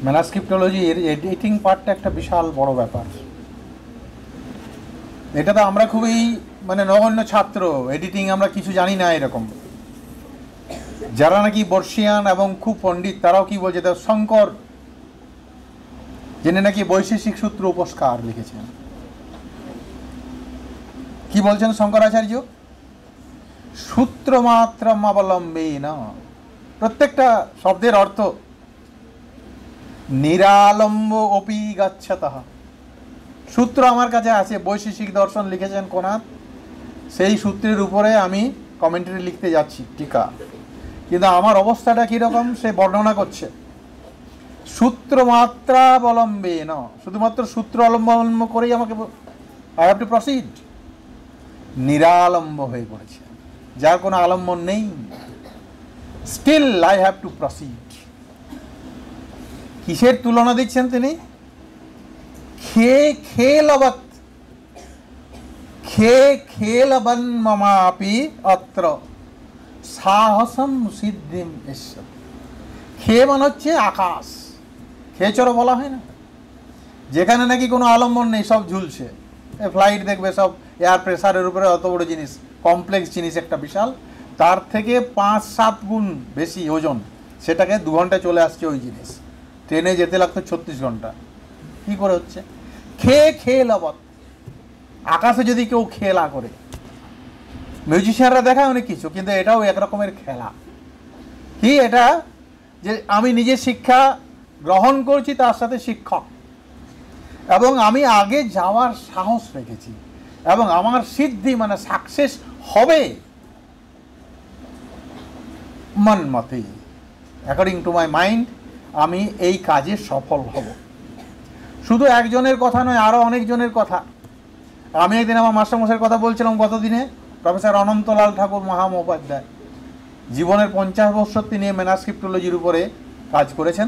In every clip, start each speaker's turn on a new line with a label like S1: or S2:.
S1: ম্যানাস্ক্রিপ্টোলজির editing পার্টটা একটা বিশাল বড় ব্যাপার। এটা তো আমরা খুবই মানে নগণ্য ছাত্র, এডিটিং আমরা কিছু জানি না এরকম। যারা নাকি বর্ষিয়ান এবং খুব পণ্ডিত তারাও কি বলছে, শঙ্কর যিনি নাকি বৈশেষিক সূত্র উপস্কার লিখেছেন, কি বলছেন শঙ্করাচার্য? সূত্রমাত্রম অবলম্বেন, প্রত্যেকটা শব্দের অর্থ নিরালম্ব অপি গচ্ছতঃ। সূত্র আমার কাছে আছে, বৈশেষিক দর্শন লিখেছেন কোনাদ, সেই সূত্রের উপরে আমি কমেন্টারি লিখতে যাচ্ছি টিকা, কিন্তু আমার অবস্থাটা কীরকম সে বর্ণনা করছে। সূত্রমাত্রাবলম্বেন, শুধুমাত্র সূত্র অবলম্বন করেই আমাকে আই হ্যাভ টু প্রসিড। নিরালম্ব হয়ে পড়েছে, যার কোনো আলম্বন নেই, still I have to proceed. কিসের তুলনা দিচ্ছেন তিনি? খেলবন মমাপি অত্র সাহসম সিদ্ধিম ঈশ্বর। খে মানে হচ্ছে আকাশ, খেচরও বলা হয় না, যেখানে নাকি কোনো আলম্বন নেই, সব ঝুলছে। ফ্লাইট দেখবে সব এয়ার প্রেসারের উপরে, অত বড় জিনিস, কমপ্লেক্স জিনিস একটা বিশাল, তার থেকে 5-7 গুণ বেশি ওজন, সেটাকে 2 ঘন্টায় চলে আসছে ওই জিনিস। ট্রেনে যেতে লাগতো 36 ঘন্টা। কি করে হচ্ছে? খেলবত। আকাশে যদি কেউ খেলা করে, মিউজিশিয়ানরা দেখায় অনেক কিছু, কিন্তু এটাও এক রকমের খেলা। কি এটা? যে আমি নিজে শিক্ষা গ্রহণ করছি, তার সাথে শিক্ষক, এবং আমি আগে যাওয়ার সাহস রেখেছি, এবং আমার সিদ্ধি মানে সাকসেস হবে মন মতে, অ্যাকর্ডিং টু মাই মাইন্ড, আমি এই কাজে সফল হব। শুধু একজনের কথা নয়, আরও অনেকজনের কথা। আমি একদিন আমার মাস্টারমশাইয়ের কথা বলছিলাম গতদিনে, প্রফেসর অনন্তলাল ঠাকুর মহামহোপাধ্যায়, জীবনের 50 বছর তিনি ম্যানাস্ক্রিপ্টোলজির উপরে কাজ করেছেন,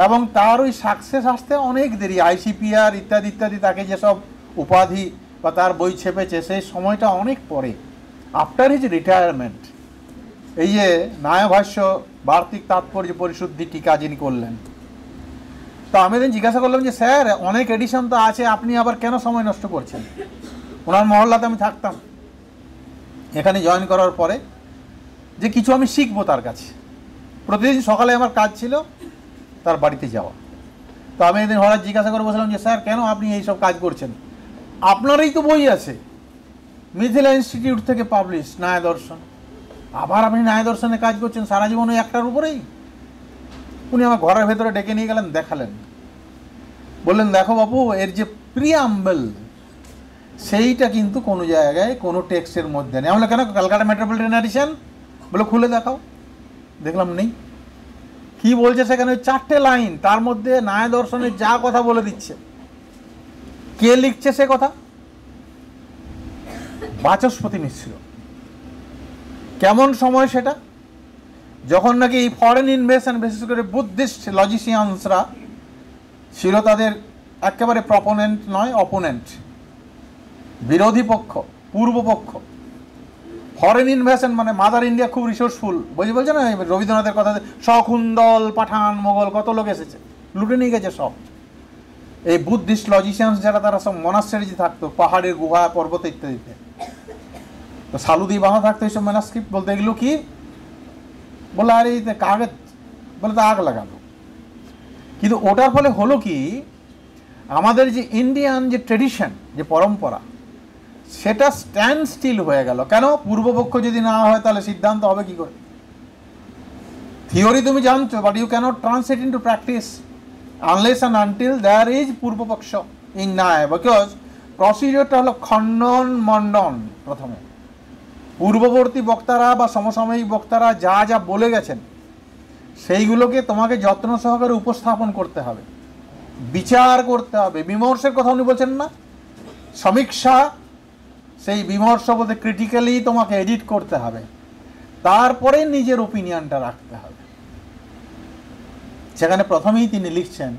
S1: এবং তার ওই সাকসেস আসতে অনেক দেরি। আইসিপিআর ইত্যাদি ইত্যাদি তাকে যেসব উপাধি বা তার বই ছেপেছে, সেই সময়টা অনেক পরে, আফটার হিজ রিটায়ারমেন্ট। এই যে ন্যায়ভাষ্য বার্তিক তাৎপর্য পরিশুদ্ধি টিকা যিনি করলেন, তো আমি দিন জিজ্ঞাসা করলাম যে স্যার অনেক এডিশন তো আছে, আপনি আবার কেন সময় নষ্ট করছেন? ওনার মহল্লাতে আমি থাকতাম এখানে জয়েন করার পরে, যে কিছু আমি শিখবো তার কাছে। প্রতিদিন সকালে আমার কাজ ছিল তার বাড়িতে যাওয়া। তো আমি একদিন হঠাৎ জিজ্ঞাসা করে বসলাম যে স্যার কেন আপনি এইসব কাজ করছেন? আপনারই তো বই আছে, মিথিলা ইনস্টিটিউট থেকে পাবলিশ, ন্যায় দর্শন, আবার আপনি ন্যায় দর্শনে কাজ করছেন সারা জীবন ওই একটার উপরেই। উনি আমার ঘরের ভেতরে ডেকে নিয়ে গেলেন, দেখালেন, বললেন দেখো বাবু, এর যে প্রিয়াম্বল সেইটা কিন্তু কোনো জায়গায় কোনো টেক্সটের মধ্যে নেই। আমরা কেন? ক্যালকাটা মেট্রোপলিটন এডিশন, বলে খুলে দেখাও। দেখলাম নেই। কি বলছে সেখানে? 4টে লাইন, তার মধ্যে ন্যায় দর্শনের যা কথা বলে দিচ্ছে। কে লিখছে সে কথা? বাচস্পতি মিশ্র। কেমন সময় সেটা? যখন নাকি ফরেন ইনভেশন, বিশেষ করে বুদ্ধিস্ট লজিশিয়ানসরা ছিল তাদের একেবারে প্রপোনেন্ট নয়, অপোনেন্ট, বিরোধী পক্ষ, পূর্বপক্ষ। ফরেন ইনভেশন মানে মাদার ইন্ডিয়া খুব রিসোর্সফুল, বলছে না রবীন্দ্রনাথের কথা, শকুন্তল, পাঠান, মোগল কত লোক এসেছে, লুটে নিয়ে গেছে সব। এই বুদ্ধিস্ট লজিশিয়ানস যারা, তারা সব মনাস্টারিতে থাকতো, পাহাড়ের গুহা, পর্বত ইত্যাদিতে। তো সালুদি বাঁধা থাকতো এইসব ম্যানাস্ক্রিপ্ট। বলতে এগুলো কি? বলে আরে কাগজ, বলে তো আগ লাগালো। কিন্তু ওটার ফলে হলো কি, আমাদের যে ইন্ডিয়ান যে ট্রেডিশন, যে পরম্পরা, সেটা স্ট্যান্ড স্টিল হয়ে গেল। কেন? পূর্বপক্ষ যদি না হয় তাহলে সিদ্ধান্ত হবে কি করে? থিওরি তুমি জানছো, but you can't translate into practice unless and until there is পূর্বপক্ষ ইন ন্যায়। বিকজ প্রসিডিওরটা হলো খণ্ডন মণ্ডন। প্রথমে পূর্ববর্তী বক্তারা বা সমসাময়িক বক্তারা যা যা বলে গেছেন, সেইগুলোকে তোমাকে যত্ন সহকারে উপস্থাপন করতে হবে, বিচার করতে হবে। বিমর্ষের কথা উনি বলছেন না, সমীক্ষা, সেই বিমর্ষ বলতে ক্রিটিক্যালি তোমাকে এডিট করতে হবে, তারপরে নিজের ওপিনিয়নটা রাখতে হবে। সেখানে প্রথমেই তিনি লিখছেন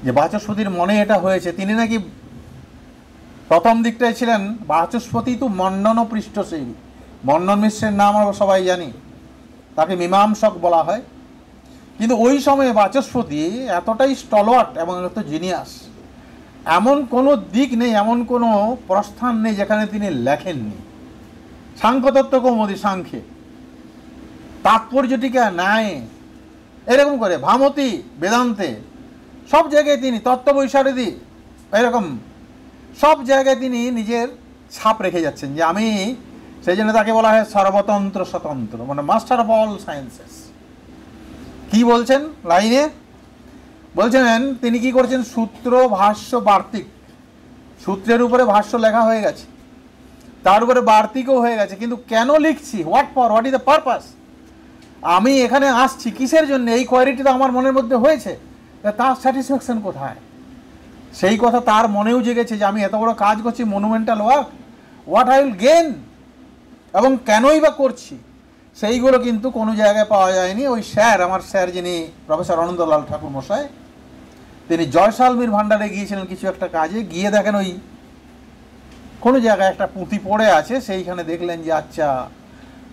S1: যে বাচস্পতির মনে এটা হয়েছে। তিনি নাকি প্রথম দিকটায় ছিলেন বাচস্পতি তো মন্ডন পৃষ্ঠশৈলী। মন্ডন মিশ্রের নাম আমরা সবাই জানি, তাকে মীমাংসক বলা হয়। কিন্তু ওই সময়ে বাচস্পতি এতটাই স্টলওয়ার্ট এবং এত জিনিয়াস, এমন কোনো দিক নেই, এমন কোনো প্রস্থান নেই যেখানে তিনি লেখেননি। সাংখ্যতত্ত্ব কৌমুদী সাংখ্যে, তাৎপর্যটিকা ন্যায়, এরকম করে ভামতি বেদান্তে, সব জায়গায় তিনি তত্ত্ববৈশারদী, এরকম সব জায়গায় তিনি নিজের ছাপ রেখে যাচ্ছেন যে আমি, সেই জন্য তাকে বলা হয় সর্বতন্ত্র স্বতন্ত্র, মানে মাস্টার অফ অল সায়েন্সেস। কি বলছেন লাইনে? বলছেন তিনি কি করছেন, সূত্র ভাষ্য বার্তিক, সূত্রের উপরে ভাষ্য লেখা হয়ে গেছে, তার উপরে বার্তিকও হয়ে গেছে, কিন্তু কেন লিখছি, হোয়াট ইজ দ্য পারপাস, আমি এখানে আসছি কিসের জন্য, এই কোয়ারিটি তো আমার মনের মধ্যে হয়েছে, তার স্যাটিসফ্যাকশন কোথায়? সেই কথা তার মনেও জেগেছে যে আমি এত বড় কাজ করছি, monumental work, what I will gain, এবং কেনই বা করছি, সেইগুলো কিন্তু কোনো জায়গায় পাওয়া যায়নি। ওই স্যার, আমার স্যার যিনি প্রফেসর অনন্তলাল ঠাকুর মশাই, তিনি জয়সালমীর ভাণ্ডারে গিয়েছিলেন কিছু একটা কাজে, গিয়ে দেখেন ওই কোনো জায়গায় একটা পুঁথি পড়ে আছে, সেইখানে দেখলেন যে আচ্ছা,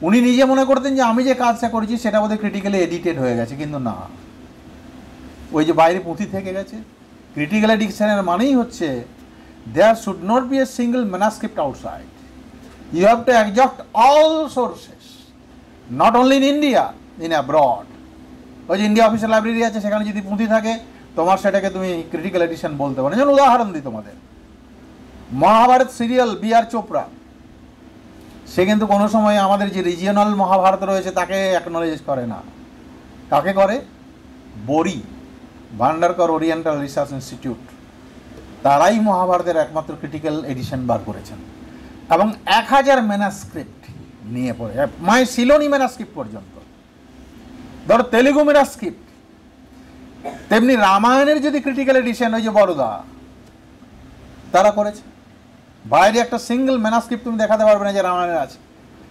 S1: উনি নিজে মনে করতেন যে আমি যে কাজটা করেছি সেটা বোধহয় ক্রিটিক্যালি এডিটেড হয়ে গেছে, কিন্তু না, ওই যে বাইরে পুঁথি থেকে গেছে। ক্রিটিক্যাল এডিকশনের মানেই হচ্ছে there should not be a single manuscript outside, you have to exhaust all sources, not only in India, in abroad. ওই যে ইন্ডিয়া অফিসিয়াল লাইব্রেরি আছে, সেখানে যদি পুঁথি থাকে তোমার সেটাকে তুমি ক্রিটিক্যাল এডিশন বলতে পারো। যেমন উদাহরণ দিই তোমাদের, মহাভারত সিরিয়াল বি.আর. চোপড়া, সে কিন্তু কোনো সময় আমাদের যে রিজিয়নাল মহাভারত রয়েছে তাকে অ্যাকনোলেজ করে না। কাকে করে? বরি, ভান্ডারকর ওরিয়েন্টাল রিসার্চ ইনস্টিটিউট, তারাই মহাভারতের একমাত্র ক্রিটিক্যাল এডিশন বার করেছেন, এবং 1000 ম্যানাস্ক্রিপ্ট নিয়ে পড়ে, মাই সিলোনি ম্যানাস্ক্রিপ্ট পর্যন্ত। ধরো তেলুগু ম্যানাস্ক্রিপ্ট, তেমনি রামায়ণের যদি ক্রিটিক্যাল এডিশন, ওই যে বড়দা, তারা করেছে। বাইরে একটা সিঙ্গেল ম্যানাস্ক্রিপ্ট তুমি দেখাতে পারবে না যে রামায়ণের আছে।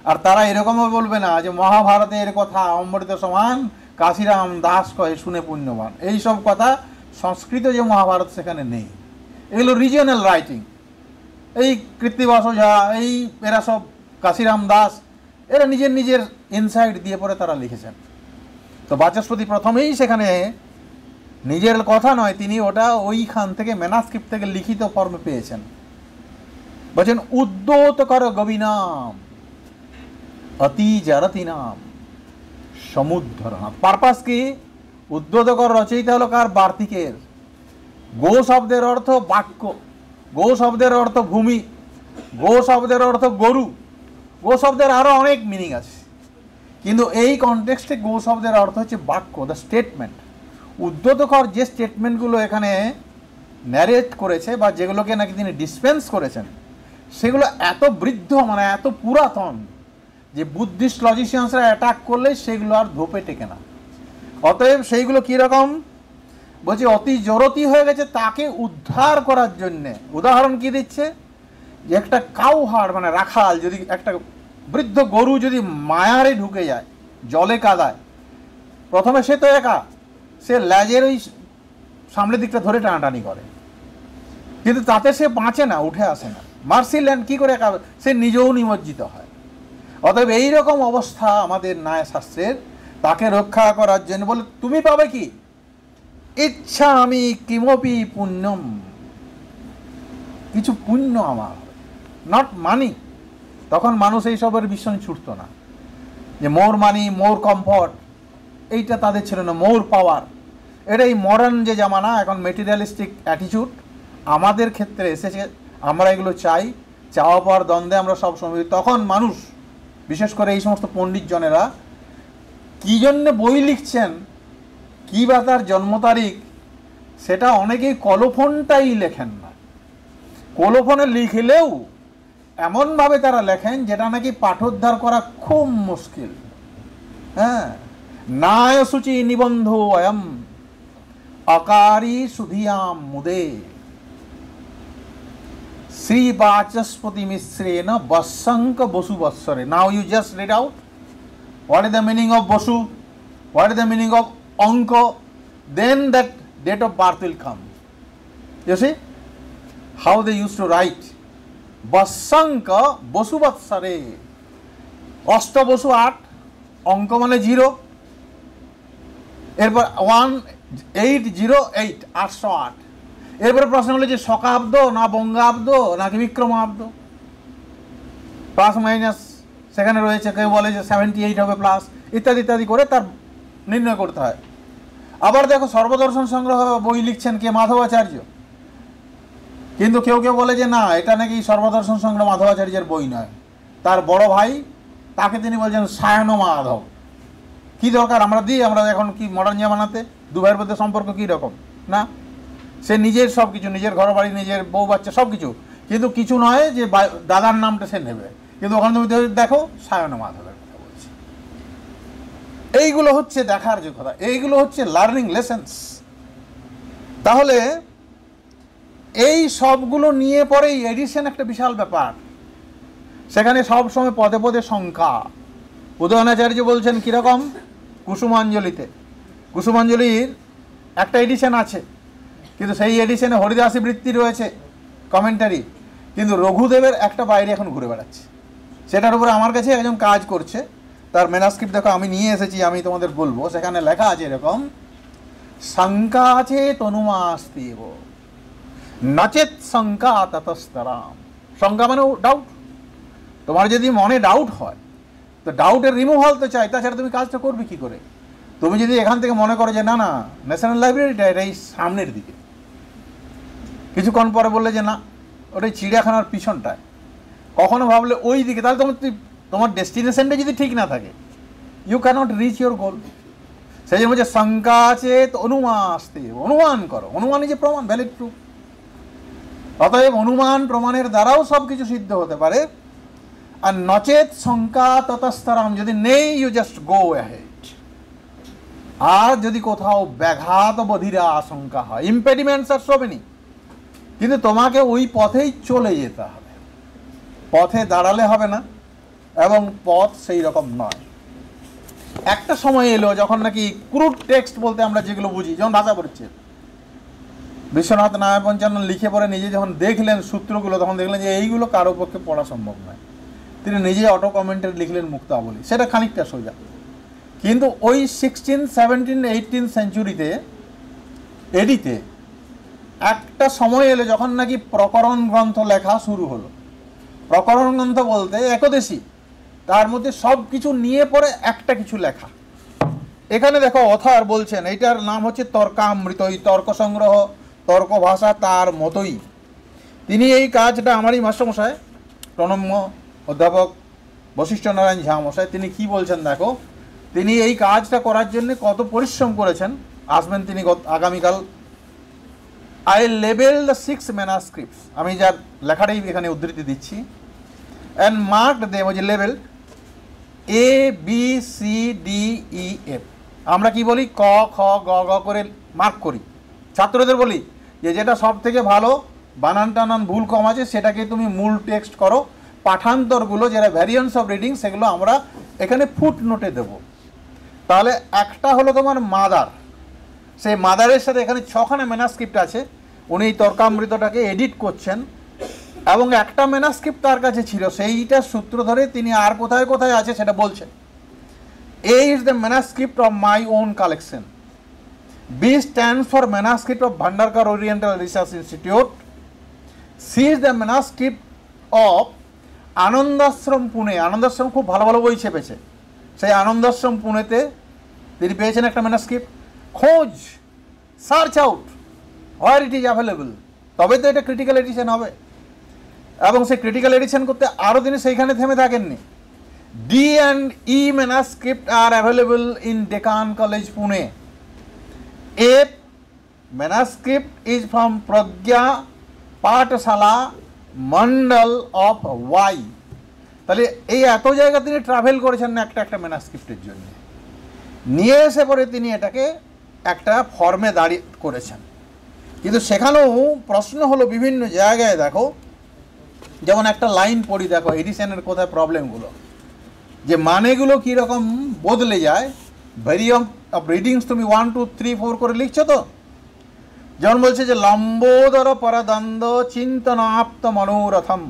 S1: আর তারা এরকমও বলবে না যে মহাভারতের কথা অমৃত সমান, কাশিরাম দাস কয়ে শুনে পুণ্যবান, এইসব কথা সংস্কৃত যে মহাভারত সেখানে নেই। এগুলো রিজিয়নাল রাইটিং, এই কৃত্তিবাস ওঝা, এই এরা সব কাশিরাম দাস, এরা নিজের নিজের ইনসাইট দিয়ে পরে তারা লিখেছেন। তো বাচস্পতি প্রথমেই সেখানে নিজের কথা নয়, তিনি ওটা ওইখান থেকে ম্যানাস্ক্রিপ্ট থেকে লিখিত ফর্মে পেয়েছেন। বলছেন উদ্যোতকর গবিনাম অতি জারতি নাম সমুদ্ধরণা। পারপাস কি? উদ্যোতকর রচয়িতা হলো কার? বার্তিকের। গো শব্দের অর্থ বাক্য, গো শব্দের অর্থ ভূমি, গো শব্দের অর্থ গরু, গো শব্দের আরও অনেক মিনিং আছে, কিন্তু এই কনটেক্সটে গো শব্দের অর্থ হচ্ছে বাক্য, দ্য স্টেটমেন্ট। উদ্যোতকর যে স্টেটমেন্টগুলো এখানে ন্যারেট করেছে বা যেগুলোকে নাকি তিনি ডিসপেন্স করেছেন, সেগুলো এত বৃদ্ধ, মানে এত পুরাতন, যে বুদ্ধিস্ট লজিশিয়ানসরা অ্যাটাক করলে সেগুলো আর ধোপে টেকে না। অতএব সেইগুলো কীরকম? বলছি অতি জরতি হয়ে গেছে, তাকে উদ্ধার করার জন্যে। উদাহরণ কি দিচ্ছে? যে একটা কাউহাড়, মানে রাখাল, যদি একটা বৃদ্ধ গরু যদি মায়ারে ঢুকে যায়, জলে কাদায়, প্রথমে সে তো একা, সে ল্যাজের ওই সামনের দিকটা ধরে টানাটানি করে, কিন্তু তাতে সে বাঁচে না, উঠে আসে না। মার্সি ল্যান্ড কী করে একা? সে নিজেও নিমজ্জিত হয়। অতএব এইরকম অবস্থা আমাদের ন্যায়শাস্ত্রের, তাকে রক্ষা করার জন্য বলে তুমি পাবে কি? ইচ্ছা আমি কিমপি পুণ্যম, কিছু পুণ্য আমার, নট মানি। তখন মানুষ এইসবের ভীষণ ছুটতো না, যে মোর মানি, মোর কমফর্ট, এইটা তাদের ছিল না, মোর পাওয়ার। এটাই মডার্ন যে জামানা, এখন মেটেরিয়ালিস্টিক অ্যাটিটিউড আমাদের ক্ষেত্রে এসেছে। আমরা এগুলো চাই, চাওয়া পাওয়ার দ্বন্দ্বে আমরা সব সময়। তখন মানুষ, বিশেষ করে এই সমস্ত পণ্ডিতজনেরা, কী জন্যে বই লিখছেন, কী বা তার জন্ম তারিখ, সেটা অনেকেই কলোফোনটাই লেখেন না। কলোফোনে লিখলেও এমনভাবে তারা লেখেন যেটা নাকি পাঠোদ্ধার করা খুব মুশকিল। হ্যাঁ, নায় সূচি নিবন্ধ অয়ম অকারী সুধিয়াম মুদে শ্রী বাচস্পতি মিশ্রেণ বৎসঙ্ক বসু বৎসরে। Now you just read out what is the meaning of Bosu, what is the meaning of Anko, then that date of birth will come. You see how they used to write. Basanka Bosu Vatsare, Asta Bosu 8, Anko মানে 0, এরপর 1808, 808। এরপরে প্রশ্ন হলো যে শকাব্দ না বঙ্গাব্দ নাকি বিক্রমাব্দ, plus minus সেখানে রয়েছে, কেউ বলে যে 78 হবে প্লাস, ইত্যাদি ইত্যাদি করে তার নির্ণয় করতে হয়। আবার দেখো সর্বদর্শন সংগ্রহ বই লিখছেন কে? মাধবাচার্য। কিন্তু কেউ কেউ বলে যে না, এটা নাকি সর্বদর্শন সংগ্রহ মাধবাচার্যের বই নয়, তার বড় ভাই, তাকে তিনি বলছেন সায়ন মাধব। কী দরকার আমরা দিই, আমরা এখন কি মডার্ন জামানাতে দু ভাইয়ের মধ্যে সম্পর্ক কী রকম না, সে নিজের সব কিছু, নিজের ঘর বাড়ি, নিজের বউ বাচ্চা সব কিছু, কিন্তু কিছু নয় যে দাদার নামটা সে নেবে, কিন্তু ওখানে তুমি দেখো সায়ন মাধবের কথা বলছে। এইগুলো হচ্ছে দেখার যে কথা, এইগুলো হচ্ছে লার্নিং লেসেন্স। তাহলে এই সবগুলো নিয়ে পরেই এডিশন একটা বিশাল ব্যাপার, সেখানে সব সময় পদে পদে সংখ্যা। উদয়নাচার্য বলছেন কীরকম? কুসুমাঞ্জলিতে, কুসুমাঞ্জলির একটা এডিশন আছে, কিন্তু সেই এডিশনে হরিদাসী বৃত্তি রয়েছে, কমেন্টারি, কিন্তু রঘুদেবের একটা বাইরে এখন ঘুরে বেড়াচ্ছে। সেটার উপরে আমার কাছে একজন কাজ করছে, তার ম্যানাস্ক্রিপ্ট দেখো আমি নিয়ে এসেছি, আমি তোমাদের বলবো। সেখানে লেখা আছে এরকম, শঙ্কা আছে তনুমাস্তিব নচেত শঙ্কা ততস্তরাম। শঙ্কা মানে ডাউট, তোমার যদি মনে ডাউট হয় তো ডাউটের রিমুভাল তো চাই, তাছাড়া তুমি কাজটা করবে কী করে? তুমি যদি এখান থেকে মনে করো যে না না ন্যাশনাল লাইব্রেরিটা এটাই সামনের দিকে, কিছুক্ষণ পরে বললে যে না ওটাই চিড়িয়াখানার পিছনটায়, কখনো ভাবলে ওই দিকে, তাহলে তোমার ডেস্টিনেশনটা যদি ঠিক না থাকে, you cannot reach your goal. সেই জন্য বলছে শঙ্কা আছে তো অনুমাস্তে, অনুমান করো, অনুমান যে প্রমাণ, ভ্যালিড প্রুফ। অতএব অনুমান প্রমাণের দ্বারাও সব কিছু সিদ্ধ হতে পারে। আর নচেত শঙ্কা ততস্তরাম, যদি নেই ইউ জাস্ট গো অ্যাহেড। আর যদি কোথাও ব্যাঘাত বধিরা আশঙ্কা হয়, ইম্পেডিমেন্টস আর সো মেনি, কিন্তু তোমাকে ওই পথেই চলে যেতে হবে, পথে দাঁড়ালে হবে না, এবং পথ সেই রকম নয়। একটা সময় এলো যখন নাকি ক্রুড টেক্সট বলতে আমরা যেগুলো বুঝি, যেমন ভাষা পরিচ্ছেদ, বিশ্বনাথ নারায়ণ পঞ্চানন লিখে পড়ে নিজে যখন দেখলেন সূত্রগুলো, তখন দেখলেন যে এইগুলো কারো পক্ষে পড়া সম্ভব নয়। তিনি নিজে অটো কমেন্টে লিখলেন মুক্তাবলী, সেটা খানিকটা সোজা। কিন্তু ওই 16, 17, 18 সেঞ্চুরিতে এডিতে একটা সময় এলো যখন নাকি প্রকরণ গ্রন্থ লেখা শুরু হলো। প্রকরণ গ্রন্থ বলতে একদেশী, তার মধ্যে সব কিছু নিয়ে পরে একটা কিছু লেখা। এখানে দেখো অথর বলছেন এইটার নাম হচ্ছে তর্কামৃত, এই তর্ক সংগ্রহ, তর্ক ভাষা তার মতোই। তিনি এই কাজটা, আমারই মাস্টারমশাই প্রণম্য অধ্যাপক বশিষ্ঠ নারায়ণ ঝা মশাই, তিনি কি বলছেন দেখো, তিনি এই কাজটা করার জন্য কত পরিশ্রম করেছেন। আসবেন তিনি আগামীকাল। আই লেবেল দ্য 6 ম্যানাস্ক্রিপ্টস, আমি যার লেখাটাই এখানে উদ্ধৃতি দিচ্ছি, অ্যান্ড মার্ক দেম, ওই যে label A B C D E F। আমরা কি বলি ক খ গ গ করে মার্ক করি, ছাত্রদের বলি যে যেটা সব থেকে ভালো, বানান টানান ভুল কম আছে সেটাকে তুমি মূল টেক্সট করো, পাঠান্তরগুলো যেটা ভ্যারিয়েন্টস অফ রিডিং সেগুলো আমরা এখানে ফুট নোটে দেব। তাহলে একটা হলো তোমার মাদার, সেই মাদারের সাথে এখানে 6খানা ম্যানাস্ক্রিপ্ট আছে, উনি তর্কামৃতটাকে এডিট করছেন, এবং একটা ম্যানাস্ক্রিপ্ট তার কাছে ছিল, সেইটা সূত্র ধরে তিনি আর কোথায় কোথায় আছে সেটা বলছেন। A is the manuscript of my own collection. B stands for manuscript of Bhandarkar Oriental Research Institute. C is the manuscript of আনন্দাশ্রম Pune. আনন্দাশ্রম খুব ভালো ভালো বই ছেপেছে, সেই আনন্দাশ্রম পুনেতে তিনি পেয়েছেন একটা ম্যানাস্ক্রিপ্ট। খোঁজ, search out where it is available, তবে তো এটা ক্রিটিক্যাল এডিশন হবে। এবং সেই ক্রিটিক্যাল এডিশন করতে আরও তিনি সেইখানে থেমে থাকেননি। D and E manuscript are available in Deccan College, Pune. F manuscript is from Pragya Pathshala Mandal of Y. তাহলে এই এত জায়গা তিনি ট্রাভেল করেছেন না একটা একটা ম্যানাস্ক্রিপ্টের জন্য, নিয়ে এসে পরে তিনি এটাকে একটা ফর্মে দাঁড়িয়ে করেছেন। কিন্তু সেখানেও প্রশ্ন হলো বিভিন্ন জায়গায়, দেখো যেমন একটা লাইন পড়ি, দেখো এডিশনের কোথায় প্রবলেমগুলো, যে মানেগুলো কীরকম বদলে যায়। ভেরিয়াম অফ রিডিংস তুমি 1 2 3 4 করে লিখছো তো, যেমন বলছে যে লম্বোদর পরদ্বন্দ্ব চিন্তনাপ্ত মনোরথম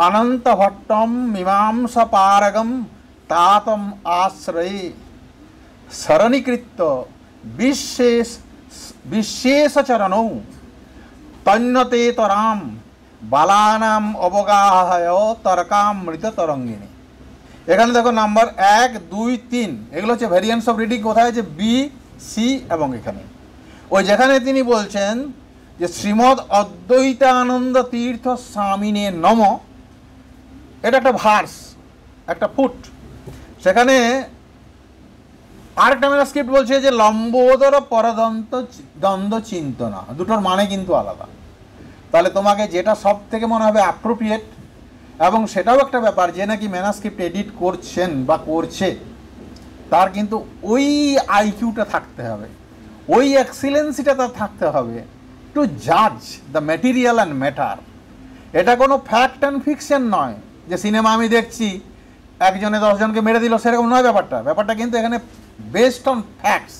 S1: অনন্ত ভট্টম মীমাংসা পারগম তাতম আশ্রয়ে সরণীকৃত্য বিশেষচরণৌ তন্যতে তরাম বালানাম অবগাহয় তর্কামৃত তরঙ্গিনী। এখানে দেখো নাম্বার 1, 2, 3 এগুলো হচ্ছে ভ্যারিয়েন্টস অফ রিডিং। কোথায় আছে? বি, সি এবং এখানে ওই যেখানে তিনি বলছেন যে শ্রীমদ্ অদ্বৈতানন্দ তীর্থ স্বামিনে নম, এটা একটা ভার্স, একটা ফুট। সেখানে আরেকটা ম্যানুস্ক্রিপ্ট বলছে যে লম্বোদর পরদন্ত দ্বন্দ্ব চিন্তনা, দুটোর মানে কিন্তু আলাদা। তাহলে তোমাকে যেটা সব থেকে মনে হবে অ্যাপ্রোপ্রিয়েট, এবং সেটাও একটা ব্যাপার যে নাকি ম্যানুস্ক্রিপ্ট এডিট করছেন বা করছে, তার কিন্তু ওই আইকিউটা থাকতে হবে, ওই এক্সিলেন্সিটা তার থাকতে হবে টু জাজ দ্য ম্যাটেরিয়াল অ্যান্ড ম্যাটার। এটা কোনো ফ্যাক্ট অ্যান্ড ফিকশন নয় যে সিনেমা আমি দেখছি একজনে 10 জনকে মেরে দিল, সেরকম নয় ব্যাপারটা। ব্যাপারটা কিন্তু এখানে based on facts,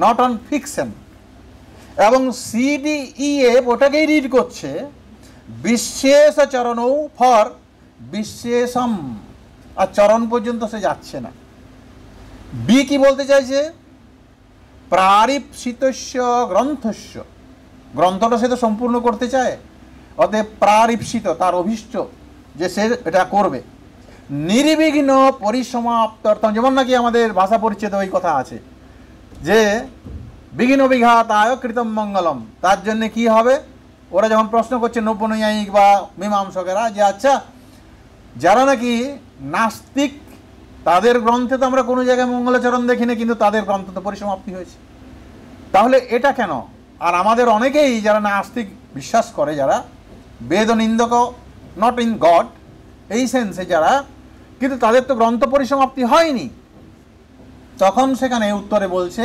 S1: not on fiction. এবং CDEF ওটাকেই রিড করছে বিশেষ চরণৌ ফর বিশেষম, আর চরণ পর্যন্ত সে যাচ্ছে না। বি কি বলতে চাইছে? প্রারিপ্সিতস্য গ্রন্থস্য, গ্রন্থটা সে তো সম্পূর্ণ করতে চায়, অতএব প্রারিপ্সিত তার অভীষ্ট যে সে এটা করবে। নির্বিঘ্ন পরিসমাপ্তর্থম, যেমন নাকি আমাদের ভাষা পরিচ্ছেদে ওই কথা আছে যে বিঘ্ন বিঘাতায় কৃতম মঙ্গলম। তার জন্য কি হবে? ওরা যখন প্রশ্ন করছে নব্যনৈয়ায়িক বা মীমাংসকেরা যে আচ্ছা যারা নাকি নাস্তিক তাদের গ্রন্থে তো আমরা কোনো জায়গায় মঙ্গলাচরণ দেখি না, কিন্তু তাদের গ্রন্থ তো পরিসমাপ্তি হয়েছে, তাহলে এটা কেন? আর আমাদের অনেকেই যারা নাস্তিক বিশ্বাস করে, যারা বেদ নিন্দক, নট ইন গড এই সেন্সে যারা, কিন্তু তাদের তো গ্রন্থ পরিসমাপ্তি হয়নি। তখন সেখানে উত্তরে বলছে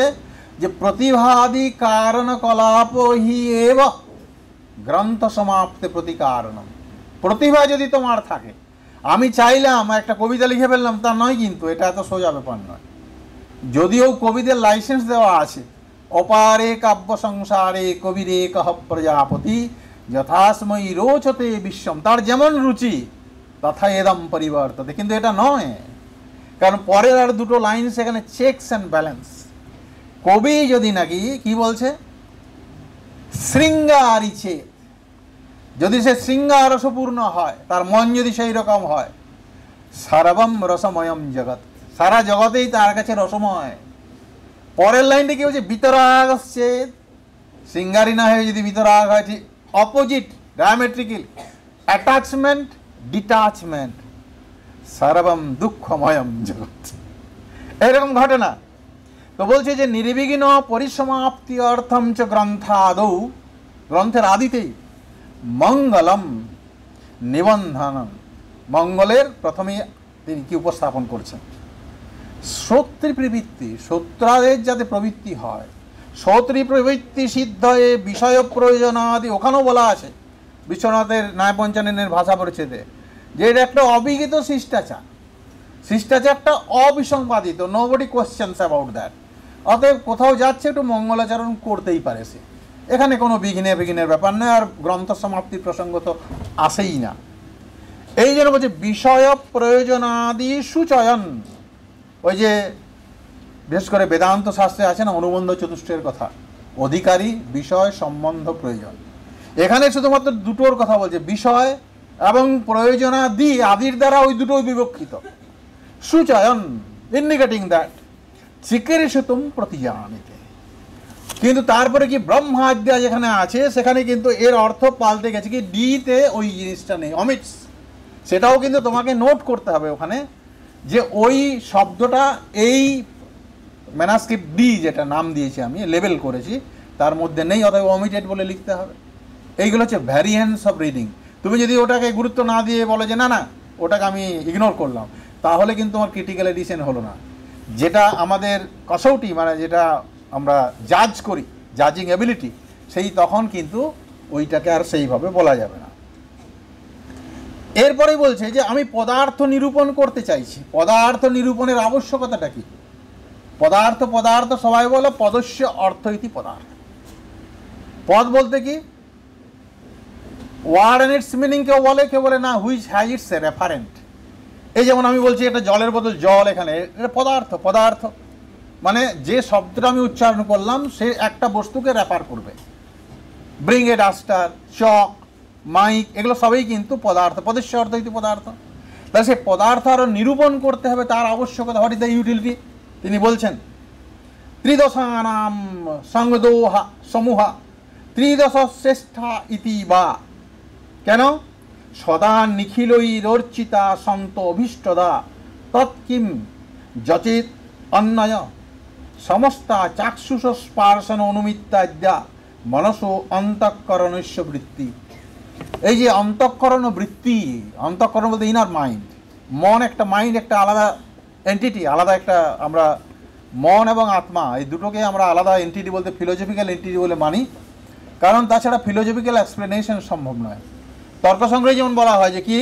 S1: যে প্রতিভাদি কারণ কলাপ হি এব গ্রন্থ সমাপ্তে প্রতি কারণম। প্রতিভা যদি তোমার থাকে, আমি চাইলাম একটা কবিতা লিখে ফেললাম তা নয়, কিন্তু এটা এত সোজা ব্যাপার নয়। যদিও কবিদের লাইসেন্স দেওয়া আছে, অপারে কাব্য সংসারে কবিরে কহ প্রজাপতি যথাসময়ী রোচতে বিশ্বম, তার যেমন রুচি তথা এদম পরিবর্ততে, কিন্তু এটা নয়। কারণ পরের আর দুটো লাইন সেখানে চেকস অ্যান্ড ব্যালেন্স। কবি যদি নাকি কি বলছে শৃঙ্গারিছে, যদি সে শৃঙ্গার রসপূর্ণ হয়, তার মন যদি সেই রকম হয়, সর্বম রসময়ম জগৎ, সারা জগতেই তার কাছে রসময়। পরের লাইনটা কি হচ্ছে? বিতরাগ আসছে, শৃঙ্গারি না হয়ে যদি বিতরাগ হয়, ঠিক অপোজিট ডায়ামেট্রিক্যাল, অ্যাটাচমেন্ট ডিটাচমেন্ট, সর্বম দুঃখময়ম জগৎ, এরকম ঘটনা। তো বলছে যে নির্বিঘ্ন পরিসমাপ্তি অর্থম চ গ্রন্থাদৌ, গ্রন্থের আদিতেই মঙ্গলম নিবন্ধনম, মঙ্গলের প্রথমে তিনি কি উপস্থাপন করছেন? শ্রোত্রী প্রবৃত্তি, শ্রোত্রাদের যাতে প্রবৃত্তি হয়, শ্রোত্রী প্রবৃত্তি সিদ্ধ এ বিষয় প্রয়োজনাদি, ওখানেও বলা আছে বিশ্বনাথের ন্যায় পঞ্চাননের ভাষা পরিচ্ছেদে যে এটা একটা অবিহিত শিষ্টাচার, শিষ্টাচারটা অবিসংবাদিত, নোবডি কোয়েশ্চেনস অ্যাবাউট দ্যাট। অতএব কোথাও যাচ্ছে একটু মঙ্গলাচরণ করতেই পারে সে, এখানে কোনো বিঘ্নের ব্যাপার নয়, আর গ্রন্থ সমাপ্তির প্রসঙ্গ তো আসেই না। এই জন্য বলছে বিষয় প্রয়োজনাদি সুচয়ন, ওই যে বিশেষ করে বেদান্ত শাস্ত্রে আছে না অনুবন্ধ চতুষ্টের কথা, অধিকারী বিষয় সম্বন্ধ প্রয়োজন, এখানে শুধুমাত্র দুটোর কথা বলছে, বিষয় এবং প্রয়োজনাদি, আদির দ্বারা ওই দুটোই বিবক্ষিত। সুচয়ন ইন্ডিকেটিং দ্যাট চিকেরিষতুম প্রতিজানিতে, কিন্তু তারপরে কি ব্রহ্মাদ্যা যেখানে আছে সেখানে কিন্তু এর অর্থ পাল্টে গেছে, কি ডিতে ওই জিনিসটা নেই, অমিটস, সেটাও কিন্তু তোমাকে নোট করতে হবে ওখানে, যে ওই শব্দটা এই ম্যানাস্ক্রিপ্ট ডি যেটা নাম দিয়েছি আমি, লেবেল করেছি, তার মধ্যে নেই, অথবা অমিটেড বলে লিখতে হবে। এইগুলো হচ্ছে ভ্যারিয়েন্টস অফ রিডিং। তুমি যদি ওটাকে গুরুত্ব না দিয়ে বলো যে না না ওটাকে আমি ইগনোর করলাম, তাহলে কিন্তু আমার ক্রিটিক্যাল এডিশন হলো না। যেটা আমাদের কসৌটি, মানে যেটা আমরা জাজ করি, জাজিং এবিলিটি, সেই তখন কিন্তু ওইটাকে আর সেইভাবে বলা যাবে না। এরপরেই বলছে যে আমি পদার্থ নিরূপণ করতে চাইছি। পদার্থ নিরূপণের আবশ্যকতাটা কি? পদার্থ পদার্থ সবাই বলে পদস্য অর্থ ইতি পদার্থ। পদ বলতে কি? ওয়ার্ড অ্যান্ড ইটস মিনিং কেউ বলে না which has it's a referent. এই যেমন আমি বলছি এটা জলের বোতল, জল, এখানে এটা পদার্থ, পদার্থ মানে যে শব্দটা আমি উচ্চারণ করলাম সে একটা বস্তুকে রেফার করবে। Bring a duster, chalk, mic, এগুলো সবই কিন্তু পদার্থ, পদস্য অর্থ ইতি পদার্থ। তাহলে সে পদার্থ আরও নিরূপণ করতে হবে, তার আবশ্যকতা, হোয়াট ইজ দ্য ইউটিলিটি। তিনি বলছেন ত্রিদশানাম সংদোহা সমূহা ত্রিদশ শ্রেষ্ঠা ইতি বা, কেন? সদা নিখিলৈরর্চিতা সন্ত অভীষ্টদা তৎকিম যচিত অন্যয় সমস্তা চাক্ষুষ স্পার্শন অনুমিত্যাদ্যা মনসো অন্তঃকরণস্য বৃত্তি। এই যে অন্তঃকরণ বৃত্তি, অন্তঃকরণ বলতে ইনার মাইন্ড, মন একটা মাইন্ড, একটা আলাদা এন্টিটি, আলাদা একটা, আমরা মন এবং আত্মা এই দুটোকে আমরা আলাদা এন্টিটি বলতে ফিলোজফিক্যাল এন্টিটি বলে মানি, কারণ তাছাড়া ফিলোজফিক্যাল এক্সপ্লেনেশন সম্ভব নয়। তর্ক সংগ্রহে যেমন বলা হয় যে কি,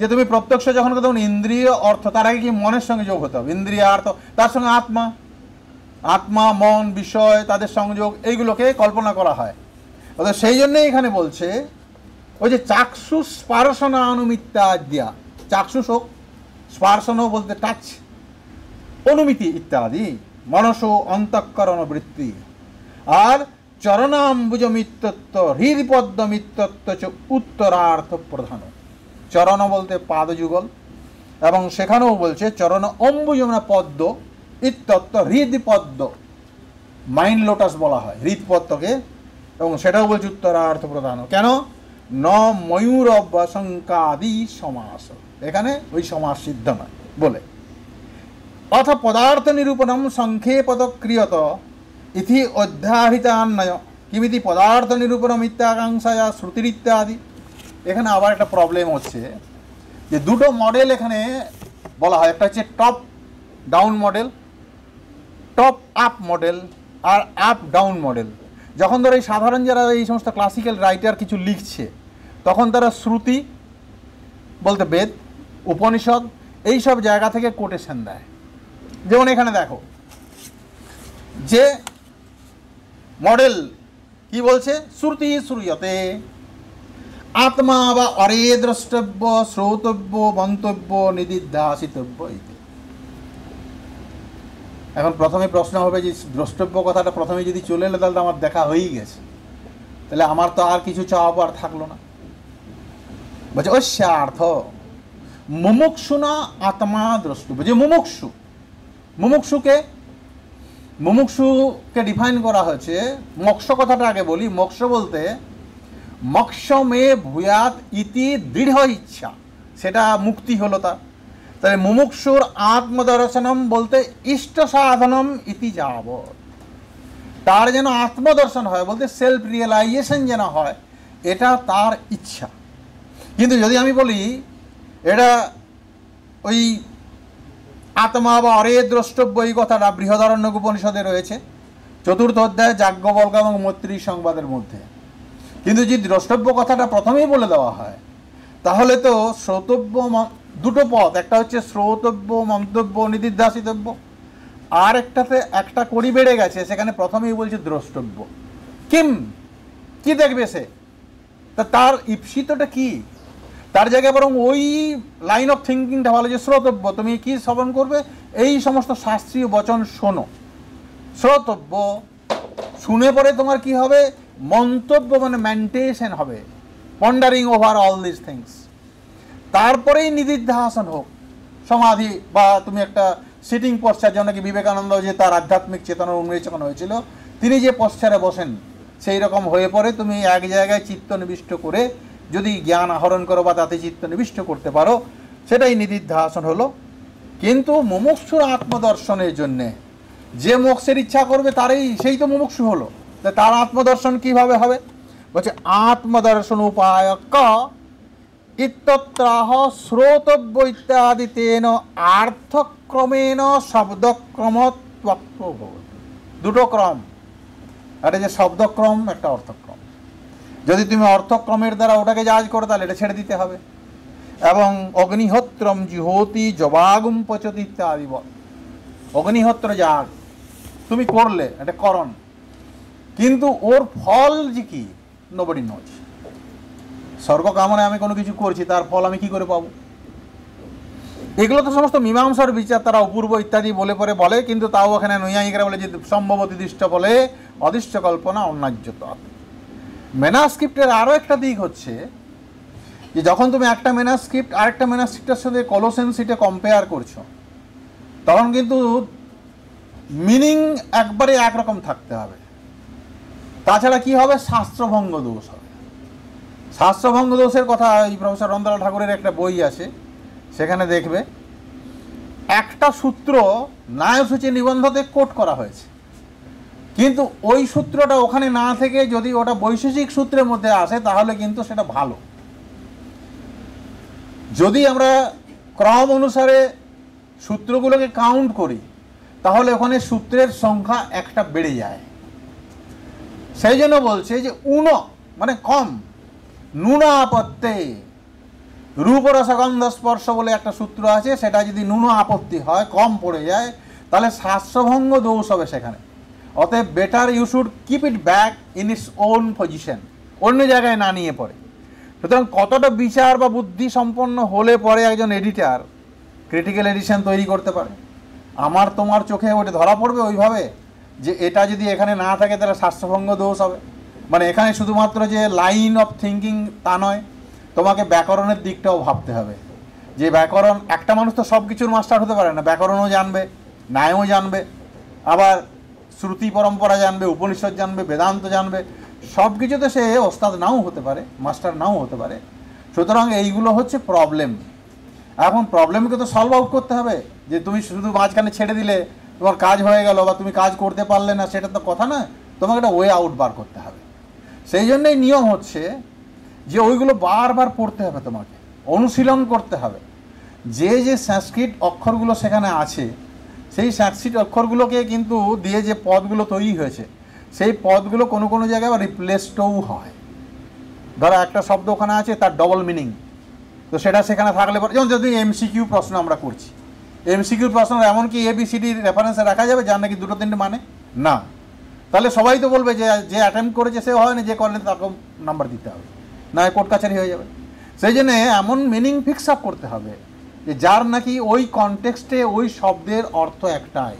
S1: যে তুমি প্রত্যক্ষ যখন তখন ইন্দ্রিয় অর্থ, তার আগে কি মনের সঙ্গে যোগ হতে হবে, ইন্দ্রিয় অর্থ, তার সঙ্গে আত্মা, আত্মা মন বিষয় তাদের সংযোগ, এইগুলোকে কল্পনা করা হয়। অর্থাৎ সেই জন্যই এখানে বলছে ওই যে চাক্ষুষ স্পার্শনা অনুমিত্যাদ্যা, চাক্ষুষ হোক, স্পার্শন বলতে টাচ, অনুমিতি ইত্যাদি, মনস অন্তঃকরণ বৃত্তি। আর চরণাম্বুজ মিত্তত্ব হৃদপদ্ম মিত্তত্ব চ উত্তরার্থ প্রধান। চরণ বলতে পাদযুগল, এবং সেখানেও বলছে চরণ অম্বুজ মানে পদ্ম, ইত্তত্ব হৃদপদ্ম, মাইন্ড লোটাস বলা হয় হৃদপদ্মকে, এবং সেটাও বলছে উত্তরার্থ প্রধান। কেন? ন ময়ূর অব্যশঙ্কাদি সমাস, এখানে ওই সমাস সিদ্ধ নয় বলে। অথ পদার্থ নিরূপণম সংক্ষেপত ক্রিয়ত ইতি অধ্যাহিতান্নয় কিমিতি পদার্থ নিরূপণম ইত্যাকাঙ্ক্ষায়া শ্রুতির ইত্যাদি। এখানে আবার একটা প্রবলেম হচ্ছে যে দুটো মডেল এখানে বলা হয়, একটা হচ্ছে top down model, top up model আর আপ ডাউন মডেল। যখন ধরো এই সাধারণ যারা এই সমস্ত ক্লাসিক্যাল রাইটার কিছু লিখছে, তখন তারা শ্রুতি বলতে বেদ, উপনিষদ, এই সব জায়গা থেকে কোটেশন দেয়। যেমন এখানে দেখো যে মডেল কি বলছে, শ্রুতি শ্রুয়তে আত্মা বা অরে দ্রষ্টব্য শ্রোতব্য মন্তব্য নিদিধ্যাসিতব্য। এখন প্রথমে প্রশ্ন হবে যে দ্রষ্টব্য কথাটা প্রথমে যদি চলে এলো তাহলে তো আমার দেখা হয়েই গেছে, তাহলে আমার তো আর কিছু চাওয়া আর থাকলো না। বলছে অস্যার্থ মুমুক্ষুনা আত্মা দ্রষ্টব্য। যে মুমুক্ষু, মুমুক্ষুকে ডিফাইন করা হয়েছে, মোক্ষ কথাটা আগে বলি। মোক্ষ বলতে মোক্ষমে ভূয়াৎ ইতি দৃঢ় ইচ্ছা, সেটা মুক্তি হলো তার। তাহলে মুমুক্ষুর আত্মদর্শনম বলতে ইষ্ট সাধনম ইতি যাবৎ, তার যেন আত্মদর্শন হয় বলতে সেলফ রিয়েলাইজেশন যেন হয়, এটা তার ইচ্ছা। কিন্তু যদি আমি বলি এটা ওই আত্মা বা অরে দ্রষ্টব্য, এই কথাটা বৃহদারণ্যক উপনিষদে রয়েছে 4th অধ্যায় যাজ্ঞবল্ক্য এবং মৈত্রী সংবাদের মধ্যে, কিন্তু যদি দ্রষ্টব্য কথাটা প্রথমেই বলে দেওয়া হয় তাহলে তো শ্রোতব্য দুটো পথ, একটা হচ্ছে শ্রোতব্য মন্তব্য নিদিধ্যাসিতব্য, আর একটাতে একটা কড়ি বেড়ে গেছে, সেখানে প্রথমেই বলছে দ্রষ্টব্য। কি দেখবে সে, তা তার ঈপ্সিতটা কি, তার জায়গায় বরং ওই লাইন অফ থিঙ্কিংটা ভালো যে শ্রোতব্য, তুমি কি শ্রবণ করবে, এই সমস্ত শাস্ত্রীয় বচন শোনো। শ্রোতব্য শুনে পরে তোমার কি হবে, মন্তব্য মানে মেন্টেশন হবে, পন্ডারিং ওভার অল দিস থিংস। তারপরেই নিদিধ্যাসন হোক, সমাধি, বা তুমি একটা সিটিং পশ্চার, যেন কি বিবেকানন্দ যে তার আধ্যাত্মিক চেতনার উন্মোচন হয়েছিল, তিনি যে পশ্চারে বসেন সেই রকম হয়ে পড়ে তুমি এক জায়গায় চিত্ত নিবিষ্ট করে যদি জ্ঞান আহরণ করো বা তাতে চিত্ত নিবিষ্ট করতে পারো, সেটাই নিদিধ্যাসন হলো। কিন্তু মুমুক্ষুর আত্মদর্শনের জন্যে যে মোক্ষের ইচ্ছা করবে সেই তো মুমুক্ষু হলো, তার আত্মদর্শন কিভাবে হবে? বলছে আত্মদর্শন উপায় ক ইত্যত্রাহ শ্রোতব্য ইত্যাদি তেন আর্থক্রমেণ শব্দক্রম দুটো ক্রম, একটা যে শব্দক্রম, একটা অর্থক্রম। যদি তুমি অর্থক্রমের দ্বারা ওটাকে জাজ করো তাহলে এটা ছেড়ে দিতে হবে। এবং অগ্নিহোত্রম জিহোতি জবাগুম পচতি ইত্যাদি বল, অগ্নিহোত্র যাগ তুমি করলে, এটা করণ, কিন্তু ওর ফল যে কি নোবডি নোজ। স্বর্গ কামনায় আমি কোনো কিছু করছি, তার ফল আমি কি করে পাবো? এগুলো তো সমস্ত মীমাংসার বিচার, তারা অপূর্ব ইত্যাদি বলে পরে বলে, কিন্তু তাও এখানে নৈয়ায়িকরা বলে যে সম্ভবত দৃষ্ট বলে অদৃষ্ট কল্পনা অন্যায্যত। ম্যানাস্ক্রিপ্টের আরও একটা দিক হচ্ছে যে যখন তুমি একটা ম্যানাস্ক্রিপ্ট আরেকটা ম্যানাস্ক্রিপ্টের সাথে কলোসেন সিটে কম্পেয়ার করছো, তখন কিন্তু মিনিং একবারে একরকম থাকতে হবে। তাছাড়া কি হবে, শাস্ত্রভঙ্গ দোষ হবে। শাস্ত্রভঙ্গ দোষের কথা এই প্রফেসর রন্তলাল ঠাকুরের একটা বই আছে, সেখানে দেখবে একটা সূত্র ন্যায়সূচি নিবন্ধতে কোট করা হয়েছে, কিন্তু ওই সূত্রটা ওখানে না থেকে যদি ওটা বৈশেষিক সূত্রের মধ্যে আসে তাহলে কিন্তু সেটা ভালো। যদি আমরা ক্রম অনুসারে সূত্রগুলোকে কাউন্ট করি তাহলে ওখানে সূত্রের সংখ্যা একটা বেড়ে যায়। সেই জন্য বলছে যে মানে কম, নুনাপত্তে রূপরসগন্ধ স্পর্শ বলে একটা সূত্র আছে, সেটা যদি নুন আপত্তি হয়, কম পড়ে যায়, তাহলে শাস্ত্রভঙ্গ দোষ হবে সেখানে। অতএব better you should keep it back in its own position, অন্য জায়গায় না নিয়ে পড়ে। সুতরাং কতটা বিচার বা বুদ্ধি সম্পন্ন হলে পরে একজন এডিটার ক্রিটিক্যাল এডিশন তৈরি করতে পারে। আমার তোমার চোখে ওটা ধরা পড়বে ওইভাবে যে এটা যদি এখানে না থাকে তাহলে শাস্ত্রভঙ্গ দোষ হবে। মানে এখানে শুধুমাত্র যে লাইন অফ থিঙ্কিং তা নয়, তোমাকে ব্যাকরণের দিকটাও ভাবতে হবে। যে ব্যাকরণ, একটা মানুষ তো সব কিছুর মাস্টার হতে পারে না, ব্যাকরণও জানবে, ন্যায়ও জানবে, আবার শ্রুতি পরম্পরা জানবে, উপনিষদ জানবে, বেদান্ত জানবে, সব কিছুতে সে ওস্তাদ নাও হতে পারে, মাস্টার নাও হতে পারে। সুতরাং এইগুলো হচ্ছে প্রবলেম। এখন প্রবলেমকে তো সলভ আউট করতে হবে। যে তুমি শুধু মাঝখানে ছেড়ে দিলে তোমার কাজ হয়ে গেল বা তুমি কাজ করতে পারলে না, সেটা তো কথা না, তোমাকে একটা ওয়ে আউট বার করতে হবে। সেই জন্যই নিয়ম হচ্ছে যে ওইগুলো বারবার পড়তে হবে, তোমাকে অনুশীলন করতে হবে। যে যে সংস্কৃত অক্ষরগুলো সেখানে আছে, সেই সংস্কৃত অক্ষরগুলোকে কিন্তু দিয়ে যে পদগুলো তৈরি হয়েছে, সেই পদগুলো কোনো কোনো জায়গায় রিপ্লেসডও হয়। ধরো একটা শব্দ ওখানে আছে, তার ডবল মিনিং, তো সেটা সেখানে থাকলে পরে, যেমন যদি এমসিকিউ প্রশ্ন আমরা করছি, এমসিকিউ প্রশ্ন এমনকি ABCD রেফারেন্সে রাখা যাবে যার নাকি দুটো তিনটে মানে না, তাহলে সবাই তো বলবে যে অ্যাটেম্প করেছে সে হয় না, যে করেন তাকে নাম্বার দিতে হবে, না কোর্ট কাছারি হয়ে যাবে। সেই জন্যে এমন মিনিং ফিক্স আপ করতে হবে যে যার নাকি ওই কনটেক্সটে ওই শব্দের অর্থ একটাই।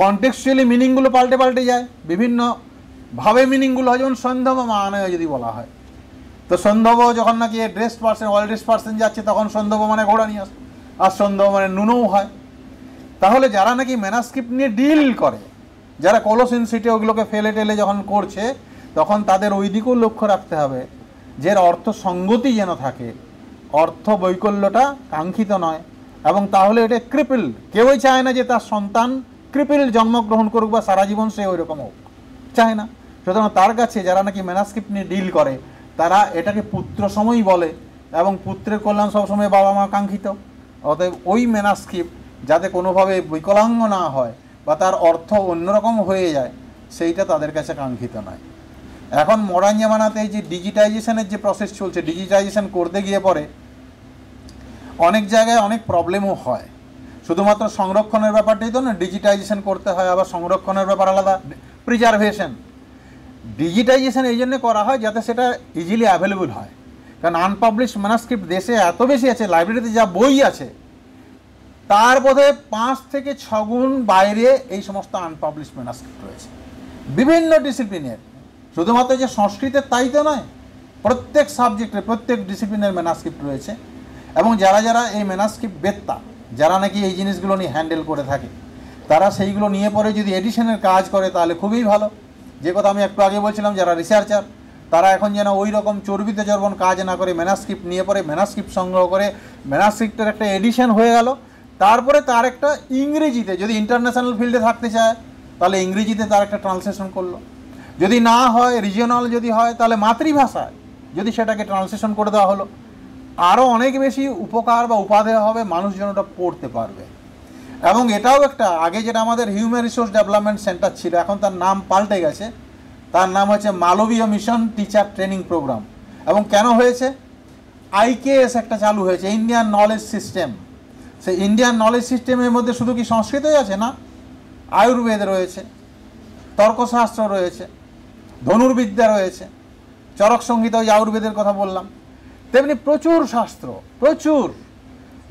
S1: কনটেক্সচুয়ালি মিনিংগুলো পাল্টে পাল্টে যায়, বিভিন্নভাবে মিনিংগুলো হয়। যেমন সন্ধব মানে যদি বলা হয়, তো সন্ধব যখন নাকি dressed person, well dressed person যাচ্ছে, তখন সন্ধব মানে ঘোড়া নিয়ে আসে, আর সন্ধব মানে নুনও হয়। তাহলে যারা নাকি ম্যানাস্ক্রিপ্ট নিয়ে ডিল করে, যারা কলোসিন সিটে ওগুলোকে ফেলে টেলে যখন করছে, তখন তাদের ওই দিকেও লক্ষ্য রাখতে হবে যে অর্থ সঙ্গতি যেন থাকে, অর্থ বৈকল্যটা কাঙ্ক্ষিত নয়। এবং তাহলে এটা ক্রিপিল, কেউই চায় না যে তার সন্তান ক্রিপিল জন্মগ্রহণ করুক বা সারা জীবন সে ওই রকম হোক, চায় না। সুতরাং তার কাছে যারা নাকি ম্যানাস্ক্রিপ্ট নিয়ে ডিল করে, তারা এটাকে পুত্র সময়ই বলে, এবং পুত্রের কল্যাণ সবসময় বাবা মা কাঙ্ক্ষিত। অতএব ওই ম্যানাস্ক্রিপ্ট যাতে কোনোভাবে বিকলাঙ্গ না হয় বা তার অর্থ অন্যরকম হয়ে যায়, সেইটা তাদের কাছে কাঙ্ক্ষিত নয়। এখন মডার্ন জামানাতে এই যে ডিজিটাইজেশনের যে প্রসেস চলছে, ডিজিটাইজেশন করতে গিয়ে পরে অনেক জায়গায় অনেক প্রবলেমও হয়। শুধুমাত্র সংরক্ষণের ব্যাপারটাই তো না, ডিজিটাইজেশন করতে হয়, আবার সংরক্ষণের ব্যাপার আলাদা, প্রিজারভেশন। ডিজিটাইজেশন এই জন্য করা হয় যাতে সেটা ইজিলি অ্যাভেলেবল হয়। কারণ আনপাবলিশড ম্যানাস্ক্রিপ্ট দেশে এত বেশি আছে, লাইব্রেরিতে যা বই আছে তার বোধহয় 5 থেকে 6 গুণ বাইরে এই সমস্ত আনপাবলিশড ম্যানাস্ক্রিপ্ট রয়েছে বিভিন্ন ডিসিপ্লিনের। শুধুমাত্র যে সংস্কৃতের তাই তো নয়, প্রত্যেক সাবজেক্টের প্রত্যেক ডিসিপ্লিনের ম্যানাস্ক্রিপ্ট রয়েছে। এবং যারা যারা এই ম্যানাস্ক্রিপ্ট বেত্তা, যারা নাকি এই জিনিসগুলো নিয়ে হ্যান্ডেল করে থাকে, তারা সেইগুলো নিয়ে পরে যদি এডিশনের কাজ করে তাহলে খুবই ভালো। যে কথা আমি একটু আগে বলছিলাম, যারা রিসার্চার, তারা এখন যেন ওই রকম চর্বিতে চর্বণ কাজ না করে ম্যানাস্ক্রিপ্ট নিয়ে পরে ম্যানাস্ক্রিপ্ট সংগ্রহ করে ম্যানাস্ক্রিপ্টের একটা এডিশন হয়ে গেল, তারপরে তার একটা ইংরেজিতে, যদি ইন্টারন্যাশনাল ফিল্ডে থাকতে চায় তাহলে ইংরেজিতে তার একটা ট্রান্সলেশন করলো, যদি না হয় রিজিওনাল যদি হয় তাহলে মাতৃভাষায় যদি সেটাকে ট্রান্সলেশন করে দেওয়া হলো, আরও অনেক বেশি উপকার বা উপাদেয় হবে, মানুষজন ওটা পড়তে পারবে। এবং এটাও একটা, আগে যেটা আমাদের হিউম্যান রিসোর্স ডেভেলপমেন্ট সেন্টার ছিল, এখন তার নাম পাল্টে গেছে, তার নাম হচ্ছে Malaviya mission teacher training program. এবং কেন হয়েছে, IKS একটা চালু হয়েছে, ইন্ডিয়ান নলেজ সিস্টেম। সেই ইন্ডিয়ান নলেজ সিস্টেমের মধ্যে শুধু কি সংস্কৃতই আছে না, আয়ুর্বেদ রয়েছে, তর্কশাস্ত্র রয়েছে, ধনুর্বিদ্যা রয়েছে, চরক সংহিতা, ওই আয়ুর্বেদের কথা বললাম, তেমনি প্রচুর শাস্ত্র, প্রচুর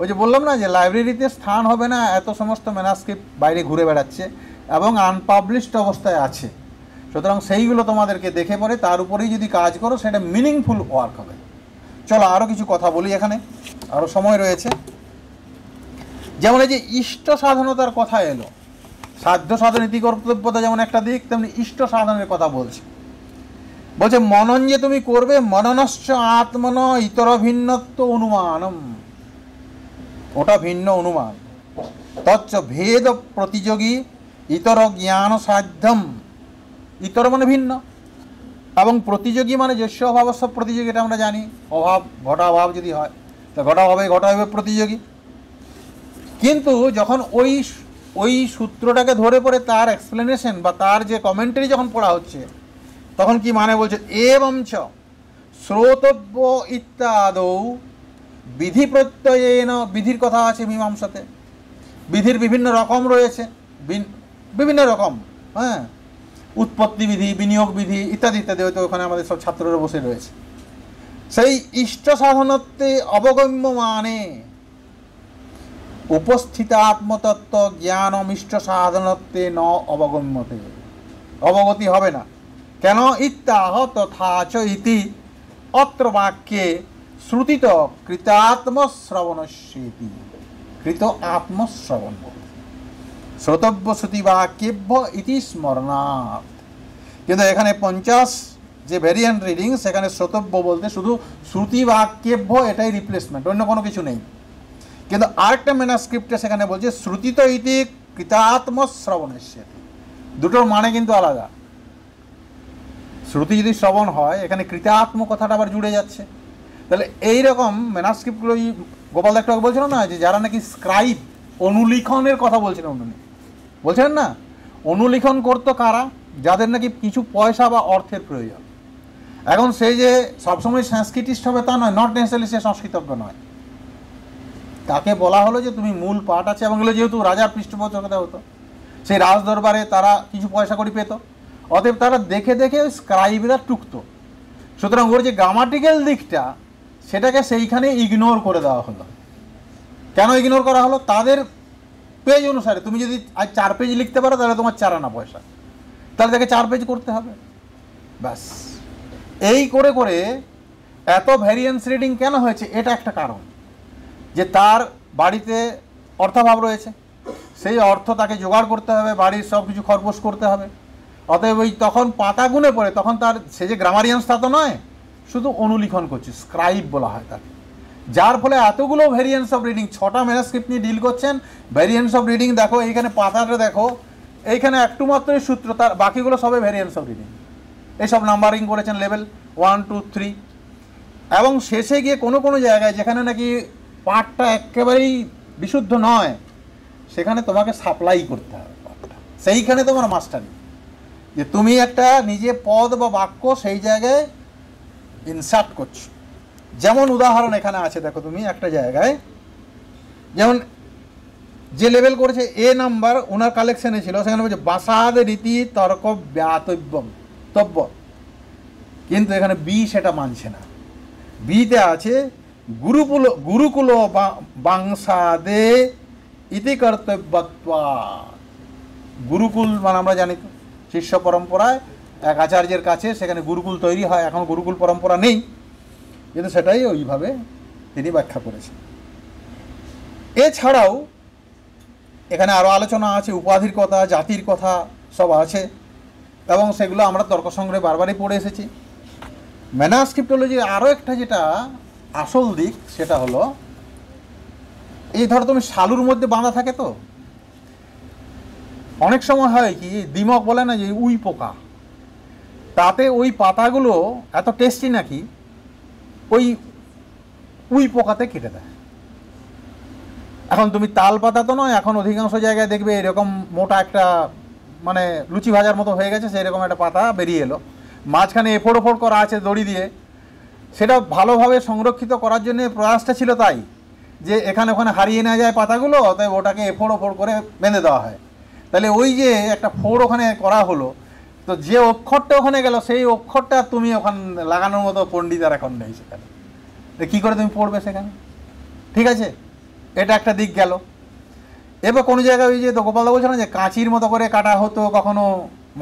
S1: ওই যে বললাম না যে লাইব্রেরিতে স্থান হবে না, এত সমস্ত ম্যানাস্ক্রিপ্ট বাইরে ঘুরে বেড়াচ্ছে এবং আনপাবলিশড অবস্থায় আছে। সুতরাং সেইগুলো তোমাদেরকে দেখে পরে তার উপরেই যদি কাজ করো সেটা মিনিংফুল ওয়ার্ক হবে। চলো আরও কিছু কথা বলি, এখানে আরও সময় রয়েছে। যেমন এই যে ইষ্ট সাধনতার কথা এলো, সাধ্য সাধন ইতি কর্তব্যতা যেমন একটা দিক, তেমনি ইষ্ট সাধনের কথা বলছে। বলছে মনন যে তুমি করবে, মননশ্চ আত্মন ইতর ভিন্নত্ব অনুমানম, ওটা ভিন্ন অনুমান। তচ্চ ভেদ প্রতিযোগী ইতর জ্ঞান সাধ্যম, ইতর মানে ভিন্ন, এবং প্রতিযোগী মানে যস্য অভাবস্য প্রতিযোগী, এটা আমরা জানি। অভাব ঘটাভাব যদি হয় তা ঘটাভাবে ঘটাভাবে প্রতিযোগী। কিন্তু যখন ওই সূত্রটাকে ধরে পড়ে তার এক্সপ্লেনেশন বা তার যে কমেন্টারি যখন পড়া হচ্ছে, তখন কি মানে বলছে, এবং চ শ্রোতব্য ইত্যাদৌ বিধি প্রত্যয়েন, বিধির কথা আছে মীমাংসাতে, বিধির বিভিন্ন রকম রয়েছে, বিভিন্ন রকম, হ্যাঁ, উৎপত্তি বিধি, বিনিয়োগ বিধি ইত্যাদি ইত্যাদি, হয়তো ওখানে আমাদের সব ছাত্ররা বসে রয়েছে। সেই ইষ্ট সাধনত্বে অবগম্য মানে উপস্থিত আত্মতত্ত্ব জ্ঞানম ইষ্ট সাধনত্বে ন অবগম্যতে, অবগতি হবে না। কেন? ইত্যাহ তথা চ ইতি অত্র বাক্যে শ্রুতিত কৃতাত্মশ্রবণস্যেতি, কৃত আত্মশ্রবণ শ্রোতব্য শ্রুতি বাক্যেভ্য ইতি স্মরণাৎ। কিন্তু এখানে 50 যে ভ্যারিয়েন্ট রিডিং, সেখানে শ্রোতব্য বলতে শুধু শ্রুতি বাক্যেভ্য, এটাই রিপ্লেসমেন্ট, অন্য কোনো কিছু নেই। কিন্তু আরেকটা ম্যানাস্ক্রিপ্টে সেখানে বলছে শ্রুতিত ইতি কৃতাত্মশ্রবণস্যেতি, দুটোর মানে কিন্তু আলাদা। শ্রুতি যদি শ্রবণ হয়, এখানে কৃতাত্ম কথাটা আবার জুড়ে যাচ্ছে। তাহলে এইরকম ম্যানাস্ক্রিপ্টগুলো গোপাল একটু বলছিল না যে যারা নাকি স্ক্রাইব, অনুলিখনের কথা বলছিলেন উনি, বলছেন না অনুলিখন করতো কারা? যাদের নাকি কিছু পয়সা বা অর্থের প্রয়োজন। এখন সেই যে সবসময় সংস্কৃতিস্ট হবে তা নয়, নট নেসেসারি সে সংস্কৃতজ্ঞ নয়। তাকে বলা হলো যে তুমি মূল পাঠ আছে, এবং এগুলো যেহেতু রাজার পৃষ্ঠপোষকতা হতো, সেই রাজ দরবারে তারা কিছু পয়সা করে পেত, অতএব তারা দেখে দেখে ওই স্ক্রাইবরা টুকতো। সুতরাং ওর যে গ্রামাটিক্যাল দিকটা, সেটাকে সেইখানে ইগনোর করে দেওয়া হলো। কেন ইগনোর করা হলো? তাদের পেজ অনুসারে তুমি যদি আজ 4 পেজ লিখতে পারো, তাহলে তোমার 4 আনা পয়সা, তাহলে তাকে 4 পেজ করতে হবে, ব্যাস। এই করে করে এত ভ্যারিয়েন্স রিডিং কেন হয়েছে? এটা একটা কারণ, যে তার বাড়িতে অর্থাভাব রয়েছে, সেই অর্থ তাকে জোগাড় করতে হবে, বাড়ির সব কিছু খরপোশ করতে হবে। অতএব ওই তখন পাতা গুনে পড়ে, তখন তার সে যে গ্রামারিয়ান্স তা তো নয়, শুধু অনুলিখন করছে, স্ক্রাইব বলা হয় তাকে। যার ফলে এতগুলো ভ্যারিয়েন্স অফ রিডিং, 6টা ম্যানাস্ক্রিপ্ট নিয়ে ডিল করছেন। ভ্যারিয়েন্স অফ রিডিং দেখো, এইখানে পাতাটা দেখো, এইখানে একটু মাত্রই সূত্র, তার বাকিগুলো সবে ভ্যারিয়েন্স অফ রিডিং। এইসব নাম্বারিং করেছেন লেভেল 1, 2, 3, এবং শেষে গিয়ে কোনো কোনো জায়গায় যেখানে নাকি পাঠটা একেবারেই বিশুদ্ধ নয়, সেখানে তোমাকে সাপ্লাই করতে হবে পাঠটা, সেইখানে তোমার মাস্টারি, যে তুমি একটা নিজে পদ বা বাক্য সেই জায়গায় ইনসার্ট করছো। যেমন উদাহরণ এখানে আছে, দেখো তুমি একটা জায়গায়, যেমন যে লেভেল করেছে এ নাম্বার ওনার কালেকশনে ছিল, সেখানে বলছে বাসাদ রীতি তর্ক ব্যাতব্যম তব্য, কিন্তু এখানে বি সেটা মানছে না। বিতে আছে গুরুকুল বাংসাদে ইতি কর্তব্যত্বা। গুরুকুল মানে আমরা জানি তো, শিষ্য পরম্পরায় এক আচার্যের কাছে সেখানে গুরুকুল তৈরি হয়। এখন গুরুকুল পরম্পরা নেই, কিন্তু সেটাই ওইভাবে তিনি ব্যাখ্যা করেছেন। এছাড়াও এখানে আরও আলোচনা আছে, উপাধির কথা, জাতির কথা সব আছে, এবং সেগুলো আমরা তর্ক সংগ্রহে বারবারই পড়ে এসেছি। ম্যানাস্ক্রিপ্টোলজির আরও একটা যেটা আসল দিক, সেটা হলো এই ধরো তুমি শালুর মধ্যে বাঁধা থাকে, তো অনেক সময় হয় কি, দিমক বলে না যে উই পোকা, তাতে ওই পাতাগুলো এত টেস্টি নাকি ওই উই পোকাতে কেটে দেয়। এখন তুমি তাল পাতা তো নয়, এখন অধিকাংশ জায়গায় দেখবে এরকম মোটা একটা মানে লুচি ভাজার মতো হয়ে গেছে, সেরকম একটা পাতা বেরিয়ে এলো, মাঝখানে এফোড় ওফোড় করা আছে দড়ি দিয়ে। সেটা ভালোভাবে সংরক্ষিত করার জন্য প্রয়াসটা ছিল তাই, যে এখানে ওখানে হারিয়ে নেওয়া যায় পাতাগুলো, তাই ওটাকে এফোড় ওফোড় করে বেঁধে দেওয়া হয়। তাহলে ওই যে একটা ফোড় ওখানে করা হলো, তো যে অক্ষরটা ওখানে গেল, সেই অক্ষরটা তুমি ওখানে লাগানোর মতো পণ্ডিত আর এখন নেই সেখানে, কী করে তুমি পড়বে সেখানে? ঠিক আছে, এটা একটা দিক গেল। এবার কোনো জায়গায় ওই যে তো গোপালদা বলছে না যে কাঁচির মতো করে কাটা হতো, কখনো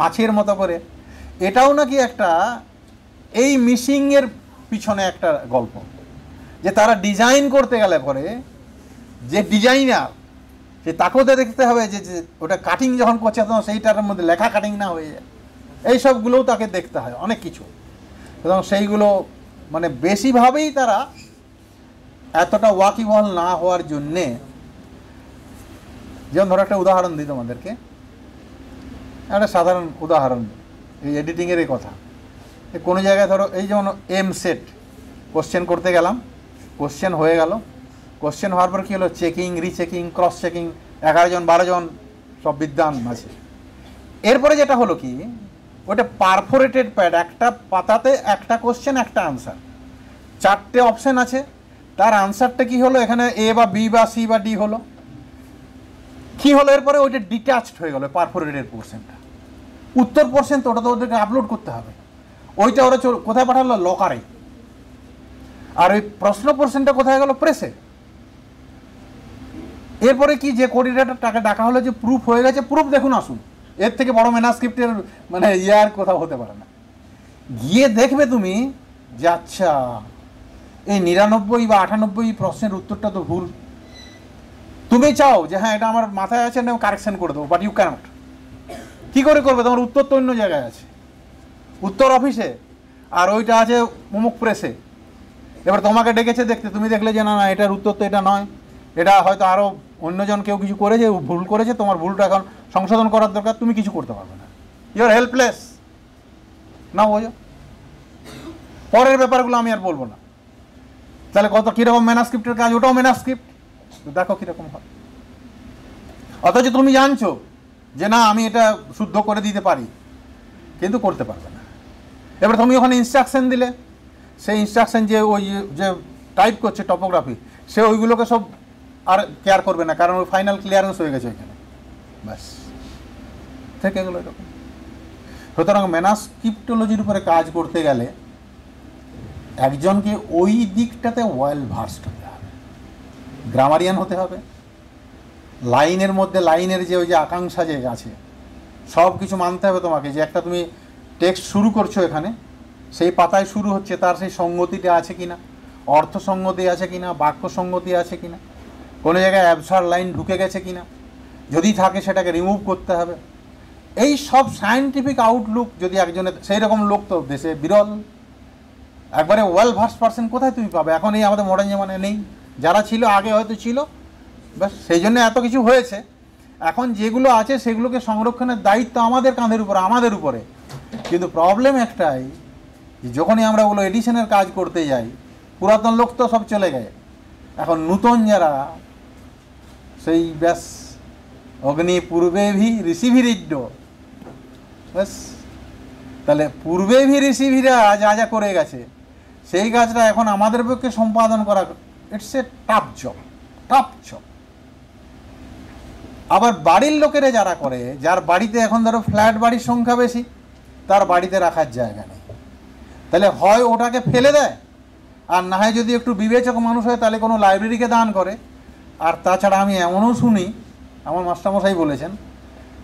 S1: মাছের মতো করে, এটাও নাকি একটা এই মিসিংয়ের পিছনে একটা গল্প, যে তারা ডিজাইন করতে গেলে পরে যে ডিজাইনার সে তাকেও তো দেখতে হবে যে ওটা কাটিং যখন করছে তখন সেইটার মধ্যে লেখা কাটিং না হয়ে যায়, এই সবগুলোও তাকে দেখতে হয় অনেক কিছু, এবং সেইগুলো মানে বেশিভাবেই তারা এতটা ওয়াকিবহল না হওয়ার জন্যে। যেমন ধরো একটা উদাহরণ দিই তোমাদেরকে, একটা সাধারণ উদাহরণ, এই এডিটিংয়ের এই কথা। কোনো জায়গায় ধরো এই যেমন সেট কোশ্চেন করতে গেলাম, কোশ্চেন হয়ে গেল, কোশ্চেন হওয়ার পর কী হলো, চেকিং, রিচেকিং, ক্রস চেকিং, 11 জন 12 জন সব বিদ্বান আছে। এরপরে যেটা হলো কি, ওটা পারফোরেটেড প্যাড, একটা পাতাতে একটা কোশ্চেন একটা আনসার, 4টে অপশান আছে, তার আনসারটা কি হলো, এখানে এ বা বি বা সি বা ডি হলো, কী হলো এরপরে ওইটা ডিট্যাচড হয়ে গেলো পারফোরেটেড পোর্শনটা। উত্তর পোর্শন তো ওটা তো ওদেরকে আপলোড করতে হবে, ওইটা ওরা কোথায় পাঠালো, লকারে। আর ওই প্রশ্ন পোর্শনটা কোথায় গেল, প্রেসে। এরপরে কি, যে কোঅর্ডিনেটরটাকে ডাকা হলো যে প্রুফ হয়ে গেছে, প্রুফ দেখুন আসুন, এর থেকে বড় ম্যানাস্ক্রিপ্টের মানে ইয়ার কোথাও হতে পারে না। গিয়ে দেখবে তুমি যে আচ্ছা এই 99 বা 98 প্রশ্নের উত্তরটা তো ভুল। তুমি চাও যে হ্যাঁ এটা আমার মাথায় আছে, আমি কারেকশন করে দেবো, বাট ইউ ক্যানট। কী করে করবে, তোমার উত্তর তো অন্য জায়গায় আছে, উত্তর অফিসে, আর ওইটা আছে অমুক প্রেসে। এবার তোমাকে ডেকেছে দেখতে, তুমি দেখলে যে না না এটার উত্তর তো এটা নয়, এটা হয়তো আরও অন্যজন কেউ কিছু করেছে, ভুল করেছে, তোমার ভুলটা এখন সংশোধন করার দরকার, তুমি কিছু করতে পারবে না, ইউ আর হেল্পলেস। না বোঝো, পরের ব্যাপারগুলো আমি আর বলবো না। তাহলে কত কীরকম ম্যানাস্ক্রিপ্টের কাজ, ওটাও ম্যানাস্ক্রিপ্ট, দেখো কীরকম হয়। অথচ তুমি জানছো যে না আমি এটা শুদ্ধ করে দিতে পারি, কিন্তু করতে পারবে না। এবার তুমি ওখানে ইনস্ট্রাকশন দিলে, সেই ইনস্ট্রাকশন যে ওই যে টাইপ করছে টপোগ্রাফি, সে ওইগুলোকে সব আর কেয়ার করবে না, কারণ ওই ফাইনাল ক্লিয়ারেন্স হয়ে গেছে ওইখানে, ব্যাস থেকে গেলো এরকম। সুতরাং ম্যানাস্ক্রিপ্টোলজির উপরে কাজ করতে গেলে একজনকে ওই দিকটাতে ওয়েল ভার্সড হতে হবে, গ্রামারিয়ান হতে হবে, লাইনের মধ্যে লাইনের যে ওই যে আকাঙ্ক্ষা যে আছে সব কিছু মানতে হবে তোমাকে, যে একটা তুমি টেক্সট শুরু করছো এখানে, সেই পাতায় শুরু হচ্ছে, তার সেই সঙ্গতিটা আছে কিনা, অর্থ সঙ্গতি আছে কিনা, বাক্য সঙ্গতি আছে কিনা, কোনো জায়গায় অ্যাবসার্ড লাইন ঢুকে গেছে কিনা, যদি থাকে সেটাকে রিমুভ করতে হবে। এই সব সায়েন্টিফিক আউটলুক যদি একজনের, সেই রকম লোক তো দেশে বিরল, একবারে ওয়েল ভার্স পার্সন কোথায় তুমি পাবে, এখন এই আমাদের মডার্ন জামানে নেই, যারা ছিল আগে হয়তো ছিল, ব্যাস সেই জন্য এত কিছু হয়েছে। এখন যেগুলো আছে সেগুলোকে সংরক্ষণের দায়িত্ব আমাদের কাঁধের উপরে, আমাদের উপরে। কিন্তু প্রবলেম একটাই, যে যখনই আমরা ওগুলো এডিশনের কাজ করতে যাই, পুরাতন লোক তো সব চলে গেছে, এখন নূতন যারা, সেই ব্যাস অগ্নি পূর্বে ভি ঋষিভিরিড্ড, ব্যাস। তাহলে পূর্বে ভি ঋষিভিরা যা যা করে গেছে, সেই কাজটা এখন আমাদের পক্ষে সম্পাদন করা, it's a tough job, tough job. আবার বাড়ির লোকেরা যারা করে, যার বাড়িতে এখন ধরো ফ্ল্যাট বাড়ির সংখ্যা বেশি, তার বাড়িতে রাখার জায়গা নেই, তাহলে হয় ওটাকে ফেলে দেয়, আর না হয় যদি একটু বিবেচক মানুষ হয় তাহলে কোনো লাইব্রেরিকে দান করে। আর তাছাড়া আমি এমনও শুনি, আমার মাস্টারমশাই বলেছেন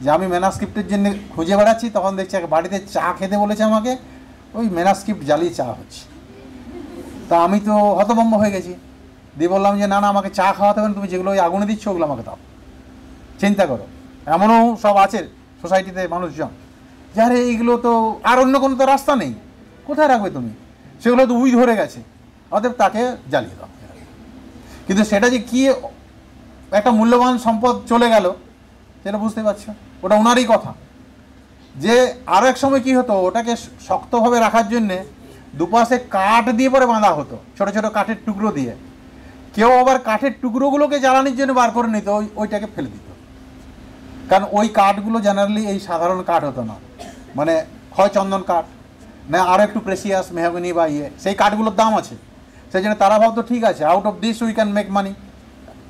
S1: যে আমি ম্যানাস্ক্রিপ্টের জন্য খুঁজে বেড়াচ্ছি, তখন দেখছি এক বাড়িতে চা খেতে বলেছে আমাকে, ওই ম্যানাস্ক্রিপ্ট জ্বালিয়ে চা হচ্ছে। তা আমি তো হতভম্ব হয়ে গেছি, দিয়ে বললাম যে না না আমাকে চা খাওয়াতে হবে না, তুমি যেগুলো ওই আগুনে দিচ্ছ ওগুলো আমাকে দাও। চিন্তা করো, এমনও সব আছে সোসাইটিতে মানুষজন, যারে এইগুলো তো আর অন্য কোনো তো রাস্তা নেই, কোথায় রাখবে তুমি, সেগুলো তো উই ধরে গেছে, অতএব তাকে জ্বালিয়ে দাও। কিন্তু সেটা যে কি একটা মূল্যবান সম্পদ চলে গেল সেটা বুঝতে পারছো, ওটা ওনারই কথা। যে আরও এক সময় কী হতো, ওটাকে শক্তভাবে রাখার জন্যে দুপাশে কাঠ দিয়ে পরে বাঁধা হতো, ছোটো ছোটো কাঠের টুকরো দিয়ে। কেউ আবার কাঠের টুকরোগুলোকে জ্বালানির জন্য বার করে নিত, ওইটাকে ফেলে দিত, কারণ ওই কাঠগুলো জেনারেলি এই সাধারণ কাঠ হতো না, মানে হয় চন্দন কাঠ, না আরও একটু প্রেসিয়াস মেহগনি বা ইয়ে, সেই কাঠগুলোর দাম আছে, সেই জন্য তারা ভাবতো ঠিক আছে out of this we can make money,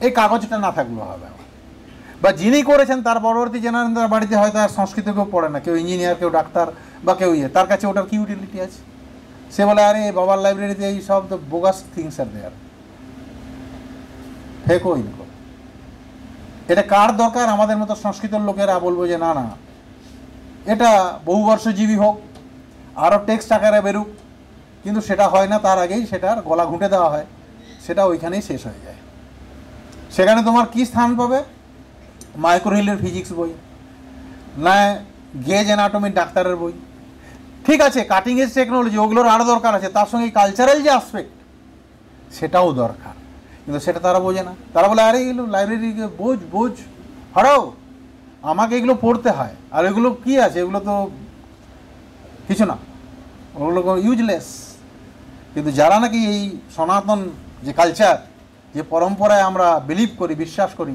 S1: এই কাগজটা না থাকলেও হবে। বা যিনি করেছেন তার পরবর্তী জেনারেশন, তার বাড়িতে হয়তো আর সংস্কৃত কেউ পড়ে না, কেউ ইঞ্জিনিয়ার, কেউ ডাক্তার বা কেউ ইয়ে, তার কাছে ওটার কি ইউটিলিটি আছে? সে বলে আরে বাবার লাইব্রেরিতে এই সব তো বোগাস থিংস আর দেয়ার, ফেকও ইনকো। এটা কার দরকার? আমাদের মতো সংস্কৃত লোকেরা বলবো যে না না, এটা বহুবর্ষজীবী হোক, আরও টেক্সট আকারে বেরুক, কিন্তু সেটা হয় না। তার আগেই সেটার গলা ঘুঁটে দেওয়া হয়, সেটা ওইখানেই শেষ হয়ে যায়। সেখানে তোমার কি স্থান পাবে? মাইক্রোহিলের ফিজিক্স বই, না গেজ অ্যানাটমির ডাক্তারের বই। ঠিক আছে, কাটিং এজ টেকনোলজি ওগুলোর আরও দরকার আছে, তার সঙ্গে কালচারাল যে আসপেক্ট সেটাও দরকার, কিন্তু সেটা তারা বোঝে না। তারা বলে আরে এগুলো লাইব্রেরি বোঝ হারাও, আমাকে এগুলো পড়তে হয়, আর এগুলো কি আছে, এগুলো তো কিছু না, ওগুলো ইউজলেস। কিন্তু যারা নাকি এই সনাতন যে কালচার, যে পরম্পরায় আমরা বিলিভ করি, বিশ্বাস করি,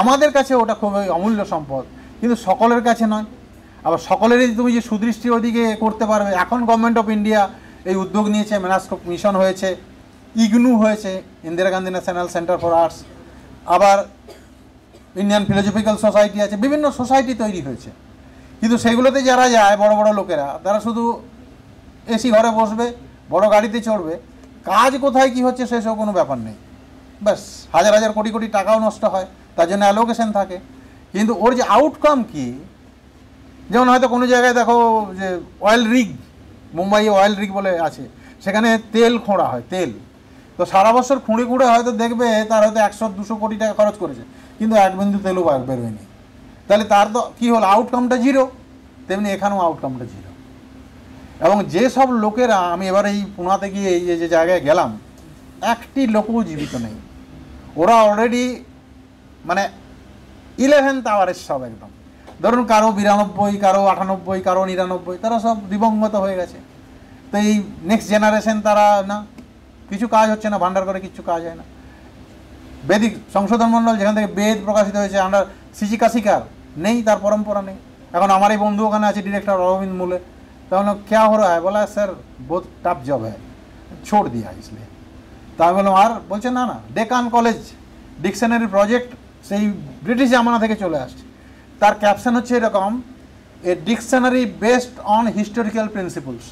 S1: আমাদের কাছে ওটা খুবই অমূল্য সম্পদ, কিন্তু সকলের কাছে নয়। আবার সকলেরই তুমি যে সুদৃষ্টি ওদিকে করতে পারবে। এখন গভর্নমেন্ট অফ ইন্ডিয়া এই উদ্যোগ নিয়েছে, মেনাস্কোপ মিশন হয়েছে, ইগনু হয়েছে, Indira Gandhi national centre for arts, আবার ইন্ডিয়ান ফিলোসফিক্যাল সোসাইটি আছে, বিভিন্ন সোসাইটি তৈরি হয়েছে। কিন্তু সেগুলোতে যারা যায় বড় বড় লোকেরা, তারা শুধু এসি ঘরে বসবে, বড় গাড়িতে চড়বে, কাজ কোথায় কি হচ্ছে সেসব কোনো ব্যাপার নেই। ব্যাস হাজার হাজার কোটি কোটি টাকাও নষ্ট হয়, তার জন্য অ্যালোকেশন থাকে, কিন্তু ওর যে আউটকাম কি, যেমন হয়তো কোনো জায়গায় দেখো যে oil rig, Mumbai oil rig বলে আছে, সেখানে তেল খোঁড়া হয়, তেল তো সারা বছর খুঁড়ে খুঁড়ে হয়তো দেখবে তার হয়তো 100-200 কোটি টাকা খরচ করেছে, কিন্তু এক বিন্দু তেলও বেরোয়নি। তাহলে তার তো কী হলো, আউটকামটা জিরো। তেমনি এখানেও আউটকামটা জিরো। এবং যেসব লোকেরা, আমি এবার এই পুনাতে গিয়ে এই যে জায়গায় গেলাম, একটি লোকও জীবিত নেই, ওরা অলরেডি মানে 11th আওয়ারের সব একদম, ধরুন কারো 92, কারো 98, কারো 99, তারা সব দিবঙ্গত হয়ে গেছে। তো এই নেক্সট জেনারেশন তারা না, কিছু কাজ হচ্ছে না, ভান্ডার করে কিছু কাজ হয় না। বেদিক সংশোধন মণ্ডল যেখান থেকে বেদ প্রকাশিত হয়েছে, আমরা শিক্ষিকার নেই, তার পরম্পরা নেই। এখন আমার এই বন্ধু ওখানে আছে, ডিরেক্টর অরবিন্দ মূলে, তাহলে क्या हो रहा है? बोला सर बहुत टफ जॉब है, छोड़ दिया इसलिए। তা আমি বললাম আর? বলছে না না, ডেকান কলেজ ডিকশনারি প্রজেক্ট সেই ব্রিটিশ জামানা থেকে চলে আসছে। তার ক্যাপশন হচ্ছে এরকম, a dictionary based on historical principles.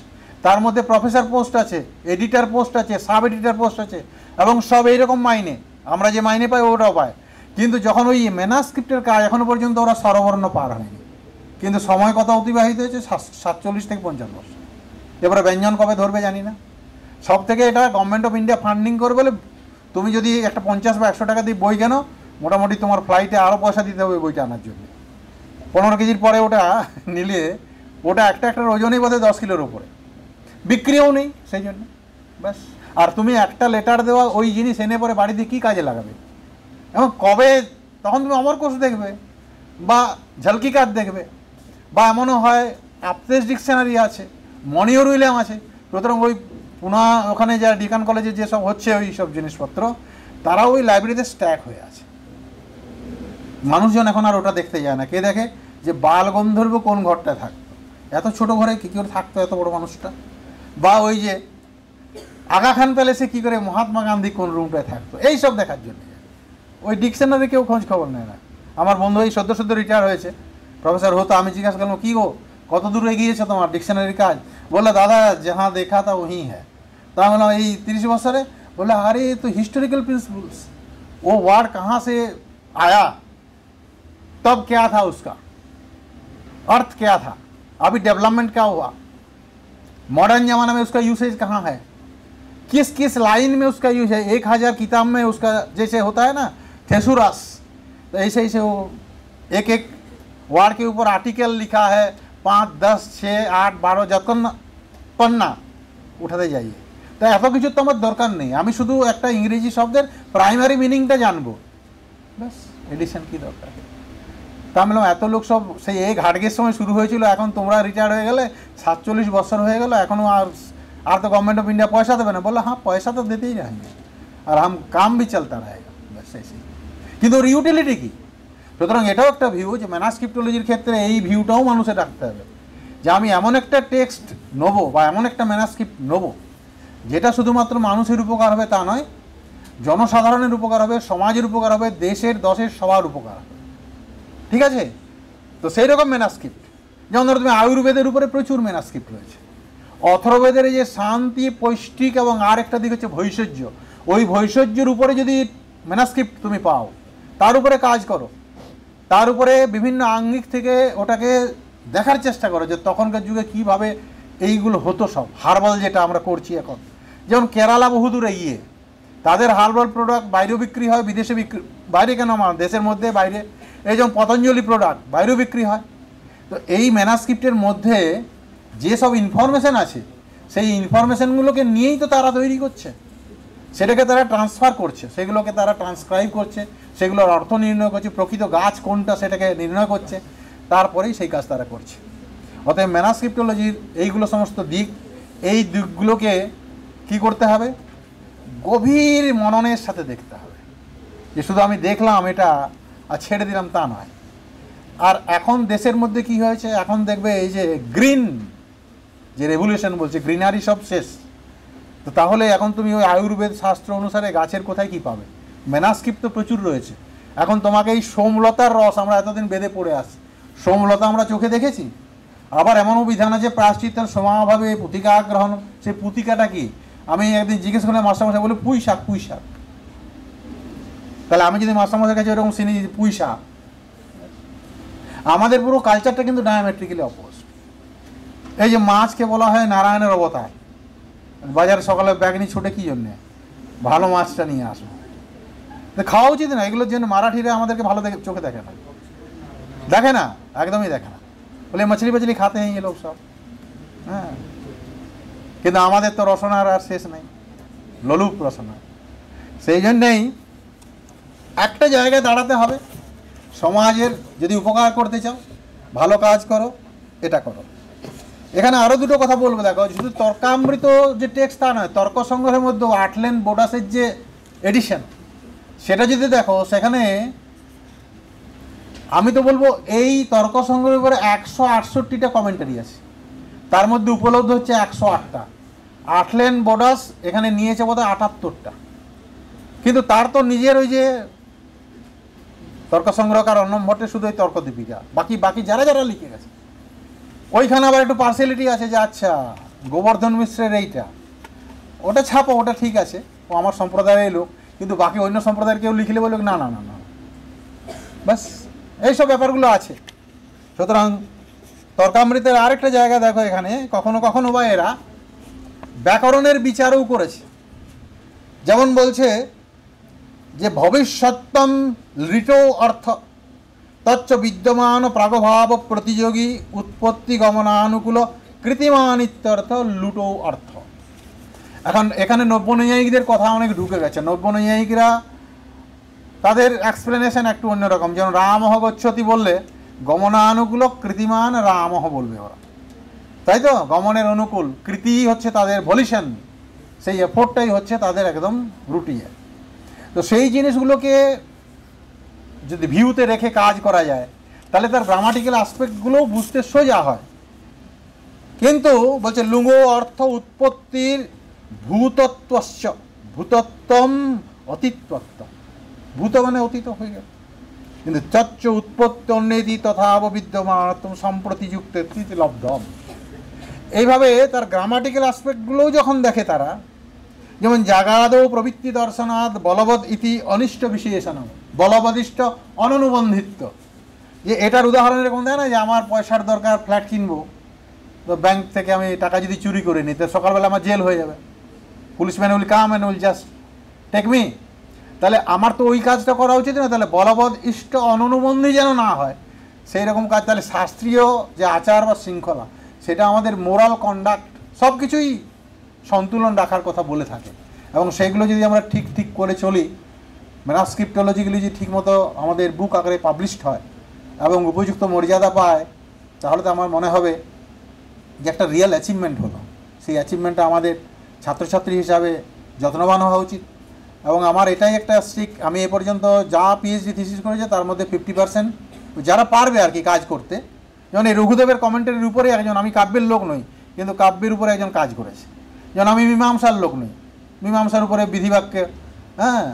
S1: তার মধ্যে প্রফেসর পোস্ট আছে, এডিটর পোস্ট আছে, সাব এডিটর পোস্ট আছে, এবং সব এইরকম মাইনে, আমরা যে মাইনে পাই ওটাও পায়। কিন্তু যখন ওই ম্যানাস্ক্রিপ্টের কাজ, এখনও পর্যন্ত ওরা স্বরবর্ণ পার হয়নি, কিন্তু সময় কত অতিবাহিত হয়েছে, 47 থেকে 50 বছর। এবারে ব্যঞ্জন কবে ধরবে জানি না। সব থেকে এটা গভর্নমেন্ট অফ ইন্ডিয়া ফান্ডিং করবে বলে, তুমি যদি একটা 50 বা 100 টাকা দিয়ে বই কেন, মোটামুটি তোমার ফ্লাইটে আরও পয়সা দিতে হবে বইটা আনার জন্য। 15 কেজির পরে ওটা নিলে, ওটা একটা ওজনই বোধহয় 10 কিলোর উপরে, বিক্রিও নেই সেই জন্য। ব্যাস, আর তুমি একটা লেটার দেওয়া ওই জিনিস এনে পরে বাড়িতে কী কাজে লাগাবে? এবং কবে, তখন তুমি অমর কোষ দেখবে বা ঝলকিকার দেখবে, বা এমনও হয় আপতেশ ডিকশনারি আছে, মনিয়র উইলিয়াম আছে। সুতরাং ওই পুনা ওখানে যা ডিকান কলেজে যেসব হচ্ছে ওই সব জিনিসপত্র, তারা ওই লাইব্রেরিতে স্ট্যাক হয়ে আছে। মানুষজন এখন আর ওটা দেখতে যায় না। কে দেখে? যে বাল গন্ধর্ব কোন ঘরটায় থাকতো, এত ছোট ঘরে কী করে থাকতো এত বড় মানুষটা, বা ওই যে আগা খান প্যালেসে কী করে মহাত্মা গান্ধী কোন রুমটায় থাকতো, এই সব দেখার জন্য। ওই ডিকশনারি কেউ খোঁজ খবর নেয় না। আমার বন্ধু এই সদ্য রিটায়ার হয়েছে, প্রফেসর হতো। আমি জিজ্ঞাসা করলাম, কী গো কত দূর এগিয়েছে তোমার ডিকশনারির কাজ? বললে দাদা যাহা দেখা তা ওহি হ্যাঁ। তা আমি বললাম এই 30 বছরে? बोला अरे ये तो हिस्टोरिकल प्रिंसिपल्स, वो वर्ड कहाँ से आया, तब क्या था, उसका अर्थ क्या था, अभी डेवलपमेंट क्या हुआ, मॉडर्न जमाना में उसका यूसेज कहाँ है, किस किस लाइन में उसका यूज है। 1000 किताब में उसका जैसे होता है ना थेसुरस, तो ऐसे ऐसे वो एक एक वार्ड के ऊपर आर्टिकल लिखा है, 5, 10, 6, 8, 12 যতক্ষণ পন্না উঠাতে যাইয়ে। তাই এত কিছু তো আমার দরকার নেই, আমি শুধু একটা ইংরেজি শব্দের প্রাইমারি মিনিংটা জানবো, ব্যাস এডিশন কি দরকার। তা আমি বললাম এত লোক সব সেই এই ঘাটগের সময় শুরু হয়েছিল, এখন তোমরা রিটায়ার্ড হয়ে গেলে 47 বছর হয়ে গেল, এখনও আর তো গভর্নমেন্ট অফ ইন্ডিয়া পয়সা দেবে না। বললো হ্যাঁ পয়সা তো দিতেই रहेंगे আর हम काम भी चलता रहेगा, ব্যাস সেই। কিন্তু ওর ইউটিলিটি কী? সুতরাং এটাও একটা ভিউ যে ম্যানাস্ক্রিপ্টোলজির ক্ষেত্রে এই ভিউটাও মানুষের রাখতে হবে, যে আমি এমন একটা টেক্সট নেবো বা এমন একটা ম্যানাস্ক্রিপ্ট নেবো যেটা শুধুমাত্র মানুষের উপকার হবে তা নয়, জনসাধারণের উপকার হবে, সমাজের উপকার হবে, দেশের দশের সবার উপকার হবে। ঠিক আছে? তো সেই রকম ম্যানাস্ক্রিপ্ট, যেমন ধরো তুমি আয়ুর্বেদের উপরে প্রচুর ম্যানাস্ক্রিপ্ট রয়েছে, অথর্ববেদের যে শান্তি, পৌষ্টিক এবং আর একটা দিক হচ্ছে ভৈষজ্য, ওই ভৈষজ্যের উপরে যদি ম্যানাস্ক্রিপ্ট তুমি পাও, তার উপরে কাজ করো, তার উপরে বিভিন্ন আঙ্গিক থেকে ওটাকে দেখার চেষ্টা করো যে তখনকার যুগে কীভাবে এইগুলো হতো। সব হার্বাল যেটা আমরা করছি এখন, যেমন কেরালা বহুদূরে গিয়ে তাদের হার্বাল প্রোডাক্ট বাইরেও বিক্রি হয়, বিদেশে বিক্রি, বাইরে কেন আমার দেশের মধ্যে বাইরে, এই যেমন পতঞ্জলি প্রোডাক্ট বাইরেও বিক্রি হয়। তো এই ম্যানাস্ক্রিপ্টের মধ্যে যেসব ইনফরমেশান আছে সেই ইনফরমেশানগুলোকে নিয়েই তো তারা তৈরি করছে, সেটাকে তারা ট্রান্সফার করছে, সেগুলোকে তারা ট্রান্সক্রাইব করছে, সেগুলোর অর্থ নির্ণয় করছে, প্রকৃত গাছ কোনটা সেটাকে নির্ণয় করছে, তারপরেই সেই কাজ তারা করছে। অতএব ম্যানাস্ক্রিপ্টোলজির এইগুলো সমস্ত দিক, এই দিকগুলোকে কি করতে হবে, গভীর মননের সাথে দেখতে হবে, যে শুধু আমি দেখলাম এটা আর ছেড়ে দিলাম তা নয়। আর এখন দেশের মধ্যে কি হয়েছে, এখন দেখবে এই যে গ্রিন যে রেভলিউশন বলছে, গ্রিনারি সব শেষ। তো তাহলে এখন তুমি ওই আয়ুর্বেদ শাস্ত্র অনুসারে গাছের কোথায় কি পাবে, ম্যানাস্ক্রিপ্ট তো প্রচুর রয়েছে। এখন তোমাকে এই সোমলতার রস, আমরা এতদিন বেদে পড়ে আসি, সোমলতা আমরা চোখে দেখেছি, আবার এমনও বিধান আছে প্রায়শ্চিত্তের সমাভাবে পুতিকা গ্রহণ। সেই পুতিকাটা কি, আমি একদিন জিজ্ঞেস করলাম মাস্টারমশাই, বলে পুঁই শাক। পুঁই শাক, তাহলে আমি যদি মাস্টারমশাইয়ের কাছে এরকম শুনি পুঁই শাক, আমাদের পুরো কালচারটা কিন্তু ডায়ামেট্রিক্যালি অপোজ। এই যে মাছকে বলা হয় নারায়ণের অবতার, বাজারে সকালে ব্যাগ নিয়ে ছুটে কী জন্যে, ভালো মাছটা নিয়ে আসবো, খাওয়া উচিত না এগুলোর জন্য। মারাঠিরা আমাদেরকে ভালো দেখে চোখে দেখে না, দেখে না, একদমই দেখে না, বলে মাছলি পাছলি খাতে হ্যাঁ লোক সব। হ্যাঁ, কিন্তু আমাদের তো রসনার আর শেষ নেই, লোলুপ রসনা। সেই জন্যেই একটা জায়গায় দাঁড়াতে হবে, সমাজের যদি উপকার করতে চাও, ভালো কাজ করো, এটা করো। এখানে আরও দুটো কথা বলবো, দেখো শুধু তর্কামৃত যে টেক্সট তা নয়, তর্ক সংগ্রহের মধ্যে আটলেন বোডাসের যে এডিশন, সেটা যদি দেখো, সেখানে আমি তো বলবো এই তর্ক সংগ্রহের উপরে 168টা কমেন্টারি আছে, তার মধ্যে উপলব্ধ হচ্ছে 108টা। আটলেন বোডাস এখানে নিয়েছে বোধহয় 78টা, কিন্তু তার তো নিজের ওই যে তর্ক সংগ্রহকার অন্নম ভট্টের শুধু ওই তর্ক দীপিকা, বাকি যারা যারা লিখে গেছে ওইখানে আবার একটু পার্সিয়ালিটি আছে যে আচ্ছা গোবর্ধন মিশ্রের এইটা, ওটা ছাপো, ওটা ঠিক আছে, ও আমার সম্প্রদায়ের লোক, কিন্তু বাকি অন্য সম্প্রদায়ের কেউ লিখলে বলুক না না না না, ব্যাস এইসব ব্যাপারগুলো আছে। সুতরাং তর্কামৃতের আরেকটা জায়গা দেখো, এখানে কখনো কখনো বা এরা ব্যাকরণের বিচারও করেছে। যেমন বলছে যে ভবিষ্যত্তম ঋটো অর্থ তচ্চ বিদ্যমান প্রাগভাব প্রতিযোগী উৎপত্তি গমনানুকূল কৃতিমান ইত্যর্থ লুটো অর্থ। এখন এখানে নব্যনৈয়ায়িকদের কথা অনেক ঢুকে গেছে। নব্যনৈয়ায়িকরা তাদের এক্সপ্লেনেশন একটু অন্যরকম, যেমন রামহ গচ্ছতি বললে গমনানুকূল কৃতিমান রামহ বলবে ওরা, তাই তো, গমনের অনুকূল, কৃতি হচ্ছে তাদের ভলিউশন, সেই এফোর্টটাই হচ্ছে তাদের একদম রুটিয়ে। তো সেই জিনিসগুলোকে যদি ভিউতে রেখে কাজ করা যায় তাহলে তার গ্রামাটিক্যাল অ্যাসপেক্টগুলোও বুঝতে সোজা হয়। কিন্তু বলছে লুঙ্গ অর্থ উৎপত্তির ভূতত্বশ্চ ভূতত্বম অতীতত্ব, ভূত মানে অতীত হয়ে গেল, কিন্তু চচ্চ উৎপত্তি অন্যেতি তথাব বিদ্যমান সম্প্রতিযুক্ত লব্ধম। এইভাবে তার গ্রামাটিক্যাল অ্যাসপেক্টগুলোও যখন দেখে তারা, যেমন জাগাদৌ প্রবৃত্তি দর্শনাদ বলবৎ ইতি অনিষ্ট বিশেষণ, বলবদিষ্ট অননুবন্ধিত্ব, যে এটার উদাহরণ এরকম দেয় না যে আমার পয়সার দরকার, ফ্ল্যাট কিনবো, তো ব্যাংক থেকে আমি টাকা যদি চুরি করে নিই তো সকালবেলা আমার জেল হয়ে যাবে, policeman will come and will just take me. তাহলে আমার তো ওই কাজটা করা উচিত না, তাহলে বলবৎ ইষ্ট অননুবন্ধী যেন না হয় সেই রকম কাজ। তাহলে শাস্ত্রীয় যে আচার বা শৃঙ্খলা, সেটা আমাদের মোরাল কন্ডাক্ট সব কিছুই সন্তুলন রাখার কথা বলে থাকে, এবং সেইগুলো যদি আমরা ঠিক করে চলি, ম্যানাস্ক্রিপ্টোলজিগুলি যদি ঠিকমতো আমাদের বুক আকারে পাবলিশড হয় এবং উপযুক্ত মর্যাদা পায়, তাহলে তো আমার মনে হবে যে একটা রিয়েল অ্যাচিভমেন্ট হলো। সেই অ্যাচিভমেন্টটা আমাদের ছাত্রছাত্রী হিসাবে যত্নবান হওয়া উচিত। এবং আমার এটাই একটা স্ট্রিক, আমি এ পর্যন্ত যা পিএইচডি থিসিস করেছে তার মধ্যে 50% যারা পারবে আর কি কাজ করতে, যেমন এই রঘুদেবের কমেন্টারির উপরে একজন, আমি কাব্যের লোক নই কিন্তু কাব্যের উপরে একজন কাজ করেছে, যেমন আমি মীমাংসার লোক নই, মীমাংসার উপরে বিধিবাক্য, হ্যাঁ,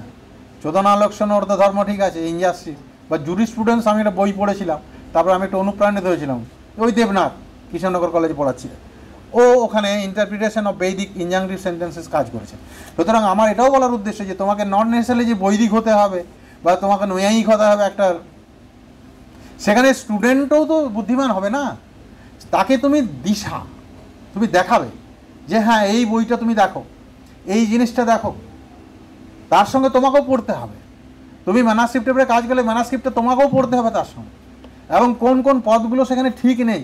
S1: চোদনালক্ষণ অর্ধ ধর্ম, ঠিক আছে, ইনজাস্টিস বা জুরিস্প্রুডেন্স, আমি একটা বই পড়েছিলাম, তারপর আমি একটা অনুপ্রাণিত হয়েছিলাম, ওই দেবনাথ কৃষ্ণনগর কলেজে পড়াচ্ছি, ও ওখানে ইন্টারপ্রিটেশন অফ বৈদিক ইনজাংটিভ সেন্টেন্সেস কাজ করেছে। সুতরাং আমার এটাও বলার উদ্দেশ্য যে তোমাকে নট নেসেসারিলি যে বৈদিক হতে হবে বা তোমাকে নৈয়ায়িক হতে হবে একটা, সেখানে স্টুডেন্টও তো বুদ্ধিমান হবে না, তাকে তুমি দিশা তুমি দেখাবে যে হ্যাঁ এই বইটা তুমি দেখো, এই জিনিসটা দেখো, তার সঙ্গে তোমাকেও পড়তে হবে। তুমি ম্যানাস্ক্রিপ্টের উপরে কাজ করলে ম্যানাস্ক্রিপ্টটা তোমাকেও পড়তে হবে তার সঙ্গে, এবং কোন কোন পদগুলো সেখানে ঠিক নেই,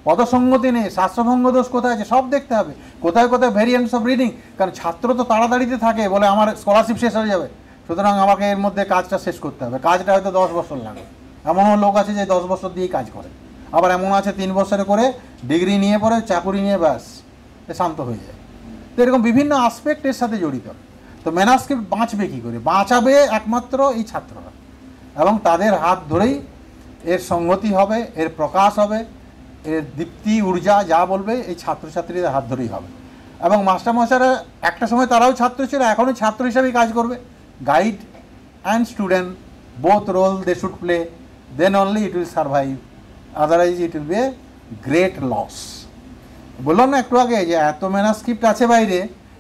S1: পদসঙ্গতি নেই, শাস্ত্রভঙ্গ দোষ কোথায় আছে সব দেখতে হবে, কোথায় কোথায় ভেরিয়েন্টস অফ রিডিং। কারণ ছাত্র তো তাড়াতাড়িতে থাকে, বলে আমার স্কলারশিপ শেষ হয়ে যাবে, সুতরাং আমাকে এর মধ্যে কাজটা শেষ করতে হবে। কাজটা হয়তো 10 বছর লাগে, এমনও লোক আছে যে 10 বছর দিয়েই কাজ করে, আবার এমন আছে 3 বছরে করে ডিগ্রি নিয়ে পরে চাকুরি নিয়ে ব্যাস শান্ত হয়ে যায়। তো এরকম বিভিন্ন আসপেক্ট এর সাথে জড়িত। তো ম্যানাস্ক্রিপ্ট বাঁচবে কী করে? বাঁচাবে একমাত্র এই ছাত্ররা, এবং তাদের হাত ধরেই এর সংগতি হবে, এর প্রকাশ হবে, এর দীপ্তি ঊর্জা যা বলবে এই ছাত্রছাত্রীদের হাত ধরেই হবে। এবং মাস্টারমশাইরা একটা সময় তারাও ছাত্র ছিল, এখনও ছাত্র হিসাবেই কাজ করবে। Guide and student both role they should play, then only it will survive, otherwise it will be a great loss. বললাম না একটু আগে যে এত ম্যানাস্ক্রিপ্ট আছে বাইরে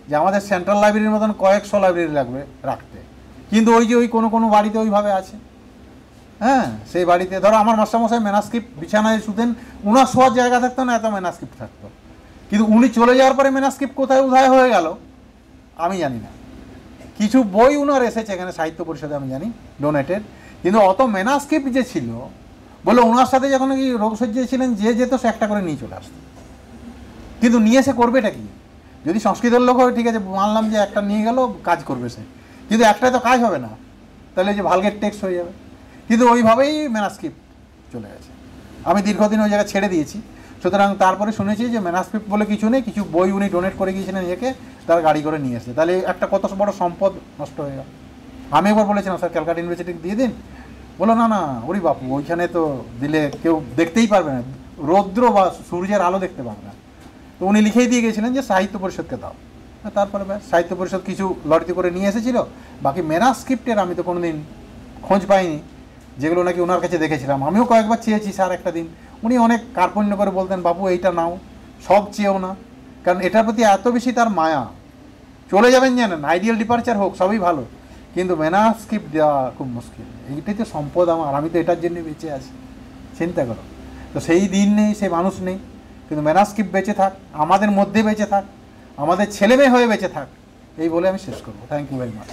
S1: যে আমাদের সেন্ট্রাল লাইব্রেরির মতন কয়েকশো লাইব্রেরি লাগবে রাখতে, কিন্তু ওই যে ওই কোনো কোনো বাড়িতে ওইভাবে আছে। হ্যাঁ, সেই বাড়িতে ধরো আমার মাস্টারমশাই ম্যানাস্ক্রিপ্ট বিছানায় শুতেন, উনার শোয়ার জায়গা থাকতো না, এত ম্যানাস্ক্রিপ্ট থাকতো, কিন্তু উনি চলে যাওয়ার পরে ম্যানাস্ক্রিপ্ট কোথায় উধায় হয়ে গেল আমি জানি না। কিছু বই উনার এসেছে এখানে সাহিত্য পরিষদে আমি জানি ডোনেটেড, কিন্তু অত ম্যানাস্ক্রিপ্ট যে ছিল, বলে ওনার সাথে যখন কি রোগশয্যায় ছিলেন যে যেত সে একটা করে নিয়ে চলে আসতো, কিন্তু নিয়ে এসে করবেটা কি? যদি সংস্কৃতের লোক হয় ঠিক আছে, মানলাম যে একটা নিয়ে গেল কাজ করবে সে, কিন্তু একটাই তো কাজ হবে না, তাহলে যে ভালগেট টেক্সট হয়ে যাবে। কিন্তু ওইভাবেই ম্যানাস্ক্রিপ্ট চলে গেছে। আমি দীর্ঘদিন ওই জায়গায় ছেড়ে দিয়েছি, সুতরাং তারপরে শুনেছি যে ম্যানাস্ক্রিপ্ট বলে কিছু নেই, কিছু বই উনি ডোনেট করে গিয়েছিলেন একে, তার গাড়ি করে নিয়ে এসে, তাহলে একটা কত বড় সম্পদ নষ্ট হয়ে গেল। আমি একবার বলেছিলাম স্যার ক্যালকাটা ইউনিভার্সিটি দিয়ে দিন, বলো না না ওরে বাপু ওইখানে তো দিলে কেউ দেখতেই পারবে না, রৌদ্র বা সূর্যের আলো দেখতে পাবে না। তো উনি লিখেই দিয়ে গেছিলেন যে সাহিত্য পরিষদকে দাও, তারপরে ব্যাস সাহিত্য পরিষদ কিছু লরিতে করে নিয়ে এসেছিল, বাকি ম্যানাস্ক্রিপ্টের আমি তো কোনো দিন খোঁজ পাইনি, যেগুলো নাকি ওনার কাছে দেখেছিলাম। আমিও কয়েকবার চেয়েছি স্যার একটা দিন, উনি অনেক কার্পণ্য করে বলতেন বাবু এইটা নাও, সব চেয়েও না, কারণ এটার প্রতি এত বেশি তার মায়া। চলে যাবেন জানেন, আইডিয়াল ডিপারচার হোক সবই ভালো, কিন্তু ম্যানাস্ক্রিপ্ট দেওয়া খুব মুশকিল। এইটাই তো সম্পদ আমার, আমি তো এটার জন্য বেঁচে আছি, চিন্তা করো। তো সেই দিন নেই, সেই মানুষ নেই, কিন্তু ম্যানাস্ক্রিপ্ট বেঁচে থাক, আমাদের মধ্যে বেঁচে থাক, আমাদের ছেলে মেয়ে হয়ে বেঁচে থাক, এই বলে আমি শেষ করবো। Thank you very much.